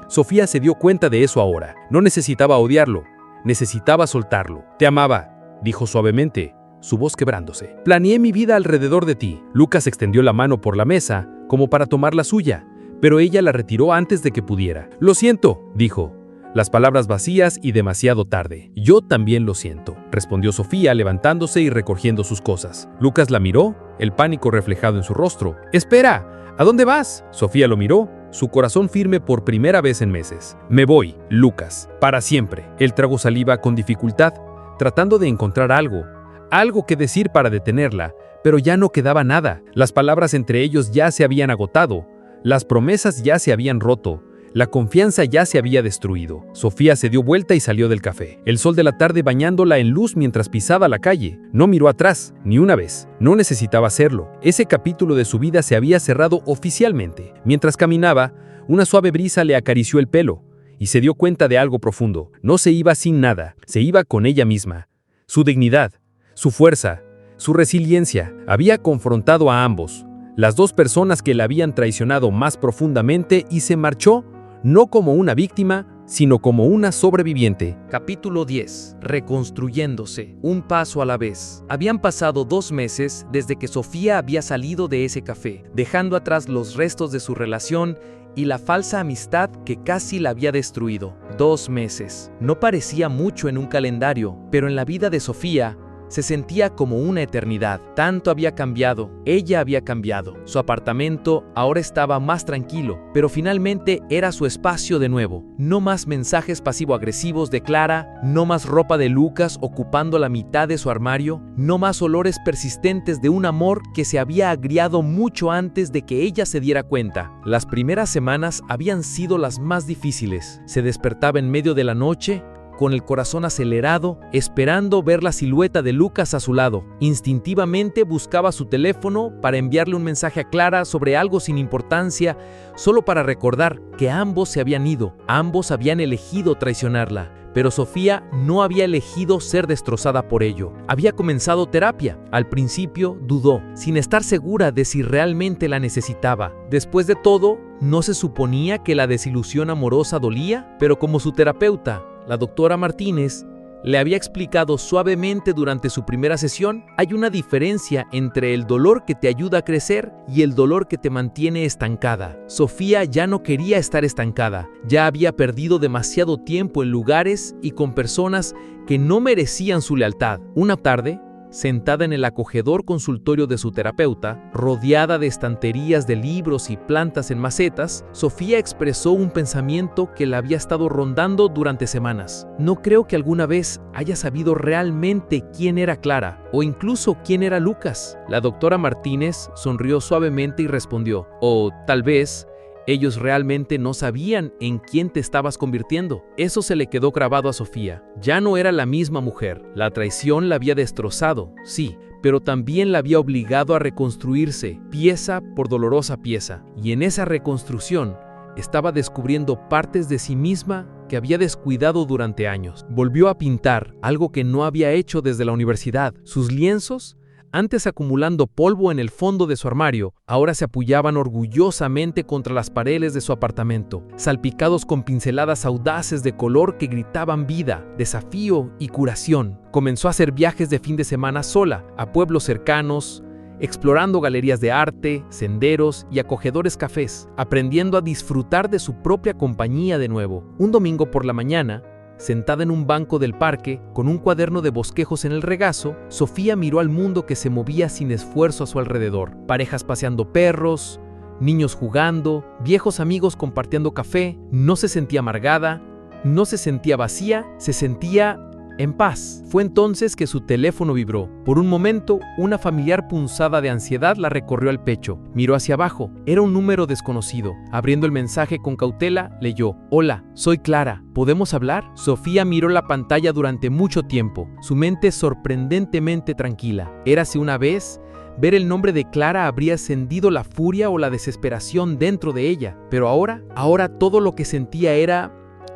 Sofía se dio cuenta de eso ahora. No necesitaba odiarlo, necesitaba soltarlo. «Te amaba», dijo suavemente, su voz quebrándose. «Planeé mi vida alrededor de ti». Lucas extendió la mano por la mesa, como para tomar la suya, pero ella la retiró antes de que pudiera. «Lo siento», dijo, las palabras vacías y demasiado tarde. «Yo también lo siento», respondió Sofía levantándose y recogiendo sus cosas. Lucas la miró, el pánico reflejado en su rostro. «Espera, ¿a dónde vas?». Sofía lo miró, su corazón firme por primera vez en meses. «Me voy, Lucas, para siempre». Él tragó saliva con dificultad, tratando de encontrar algo que decir para detenerla, pero ya no quedaba nada. Las palabras entre ellos ya se habían agotado, las promesas ya se habían roto, la confianza ya se había destruido. Sofía se dio vuelta y salió del café, el sol de la tarde bañándola en luz mientras pisaba la calle. No miró atrás, ni una vez. No necesitaba hacerlo. Ese capítulo de su vida se había cerrado oficialmente. Mientras caminaba, una suave brisa le acarició el pelo, y se dio cuenta de algo profundo. No se iba sin nada, se iba con ella misma. Su dignidad, su fuerza, su resiliencia. Había confrontado a ambos, las dos personas que la habían traicionado más profundamente, y se marchó no como una víctima, sino como una sobreviviente. Capítulo 10. Reconstruyéndose, un paso a la vez. Habían pasado 2 meses desde que Sofía había salido de ese café, dejando atrás los restos de su relación y la falsa amistad que casi la había destruido. 2 meses. No parecía mucho en un calendario, pero en la vida de Sofía se sentía como una eternidad. Tanto había cambiado, ella había cambiado. Su apartamento ahora estaba más tranquilo, pero finalmente era su espacio de nuevo. No más mensajes pasivo-agresivos de Clara, no más ropa de Lucas ocupando la mitad de su armario, no más olores persistentes de un amor que se había agriado mucho antes de que ella se diera cuenta. Las primeras semanas habían sido las más difíciles. Se despertaba en medio de la noche, con el corazón acelerado, esperando ver la silueta de Lucas a su lado. Instintivamente buscaba su teléfono para enviarle un mensaje a Clara sobre algo sin importancia, solo para recordar que ambos se habían ido, ambos habían elegido traicionarla. Pero Sofía no había elegido ser destrozada por ello. Había comenzado terapia. Al principio dudó, sin estar segura de si realmente la necesitaba. Después de todo, ¿no se suponía que la desilusión amorosa dolía? Pero como su terapeuta, la doctora Martínez, le había explicado suavemente durante su primera sesión, hay una diferencia entre el dolor que te ayuda a crecer y el dolor que te mantiene estancada. Sofía ya no quería estar estancada, ya había perdido demasiado tiempo en lugares y con personas que no merecían su lealtad. Una tarde, sentada en el acogedor consultorio de su terapeuta, rodeada de estanterías de libros y plantas en macetas, Sofía expresó un pensamiento que la había estado rondando durante semanas. No creo que alguna vez haya sabido realmente quién era Clara, o incluso quién era Lucas. La doctora Martínez sonrió suavemente y respondió, o tal vez Ellos realmente no sabían en quién te estabas convirtiendo. Eso se le quedó grabado a Sofía. Ya no era la misma mujer. La traición la había destrozado, sí, pero también la había obligado a reconstruirse, pieza por dolorosa pieza. Y en esa reconstrucción, estaba descubriendo partes de sí misma que había descuidado durante años. Volvió a pintar, algo que no había hecho desde la universidad. Sus lienzos, antes acumulando polvo en el fondo de su armario, ahora se apoyaban orgullosamente contra las paredes de su apartamento, salpicados con pinceladas audaces de color que gritaban vida, desafío y curación. Comenzó a hacer viajes de fin de semana sola, a pueblos cercanos, explorando galerías de arte, senderos y acogedores cafés, aprendiendo a disfrutar de su propia compañía de nuevo. Un domingo por la mañana, sentada en un banco del parque, con un cuaderno de bosquejos en el regazo, Sofía miró al mundo que se movía sin esfuerzo a su alrededor. Parejas paseando perros, niños jugando, viejos amigos compartiendo café. No se sentía amargada, no se sentía vacía, se sentía en paz. Fue entonces que su teléfono vibró. Por un momento, una familiar punzada de ansiedad la recorrió el pecho. Miró hacia abajo. Era un número desconocido. Abriendo el mensaje con cautela, leyó: «Hola, soy Clara. ¿Podemos hablar?». Sofía miró la pantalla durante mucho tiempo, su mente sorprendentemente tranquila. Érase una vez. Ver el nombre de Clara habría encendido la furia o la desesperación dentro de ella. Pero ahora todo lo que sentía era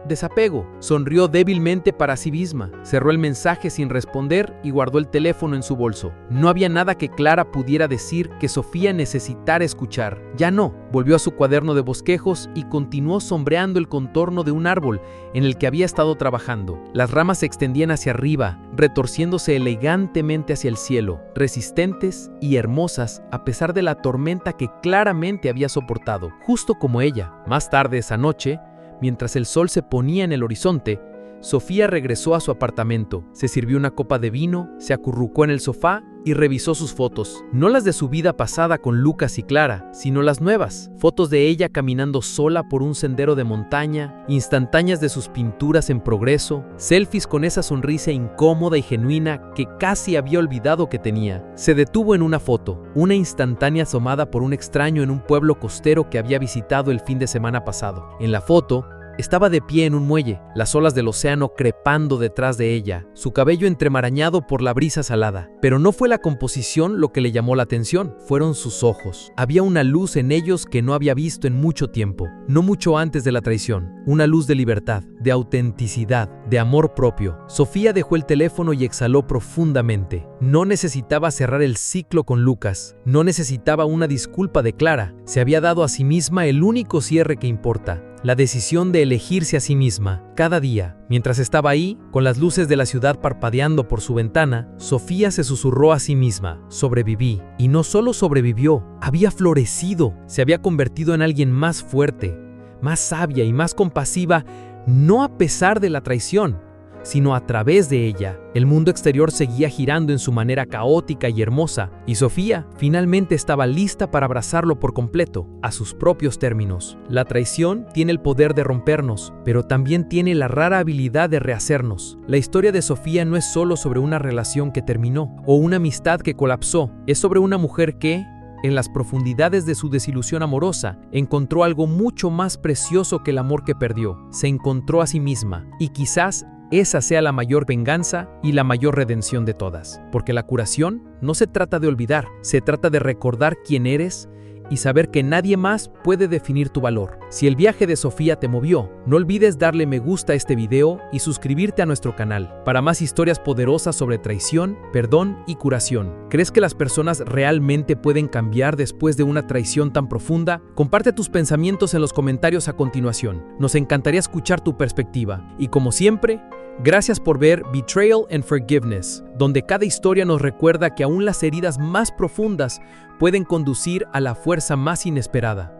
desapego. Sonrió débilmente para sí misma, cerró el mensaje sin responder y guardó el teléfono en su bolso. No había nada que Clara pudiera decir que Sofía necesitara escuchar. Ya no. Volvió a su cuaderno de bosquejos y continuó sombreando el contorno de un árbol en el que había estado trabajando. Las ramas se extendían hacia arriba, retorciéndose elegantemente hacia el cielo, resistentes y hermosas a pesar de la tormenta que claramente había soportado, justo como ella. Más tarde esa noche, mientras el sol se ponía en el horizonte, Sofía regresó a su apartamento, se sirvió una copa de vino, se acurrucó en el sofá y revisó sus fotos. No las de su vida pasada con Lucas y Clara, sino las nuevas. Fotos de ella caminando sola por un sendero de montaña, instantáneas de sus pinturas en progreso, selfies con esa sonrisa incómoda y genuina que casi había olvidado que tenía. Se detuvo en una foto, una instantánea tomada por un extraño en un pueblo costero que había visitado el fin de semana pasado. En la foto, estaba de pie en un muelle, las olas del océano crepando detrás de ella, su cabello entremarañado por la brisa salada. Pero no fue la composición lo que le llamó la atención, fueron sus ojos. Había una luz en ellos que no había visto en mucho tiempo, no mucho antes de la traición. Una luz de libertad, de autenticidad, de amor propio. Sofía dejó el teléfono y exhaló profundamente. No necesitaba cerrar el ciclo con Lucas, no necesitaba una disculpa de Clara. Se había dado a sí misma el único cierre que importa. La decisión de elegirse a sí misma, cada día. Mientras estaba ahí, con las luces de la ciudad parpadeando por su ventana, Sofía se susurró a sí misma: sobreviví. Y no solo sobrevivió, había florecido. Se había convertido en alguien más fuerte, más sabia y más compasiva, no a pesar de la traición, sino a través de ella. El mundo exterior seguía girando en su manera caótica y hermosa, y Sofía finalmente estaba lista para abrazarlo por completo, a sus propios términos. La traición tiene el poder de rompernos, pero también tiene la rara habilidad de rehacernos. La historia de Sofía no es solo sobre una relación que terminó, o una amistad que colapsó, es sobre una mujer que, en las profundidades de su desilusión amorosa, encontró algo mucho más precioso que el amor que perdió. Se encontró a sí misma, y quizás esa sea la mayor venganza y la mayor redención de todas. Porque la curación no se trata de olvidar, se trata de recordar quién eres y saber que nadie más puede definir tu valor. Si el viaje de Sofía te movió, no olvides darle me gusta a este video y suscribirte a nuestro canal para más historias poderosas sobre traición, perdón y curación. ¿Crees que las personas realmente pueden cambiar después de una traición tan profunda? Comparte tus pensamientos en los comentarios a continuación. Nos encantaría escuchar tu perspectiva. Y como siempre, gracias por ver Betrayal and Forgiveness, donde cada historia nos recuerda que aún las heridas más profundas pueden conducir a la fuerza más inesperada.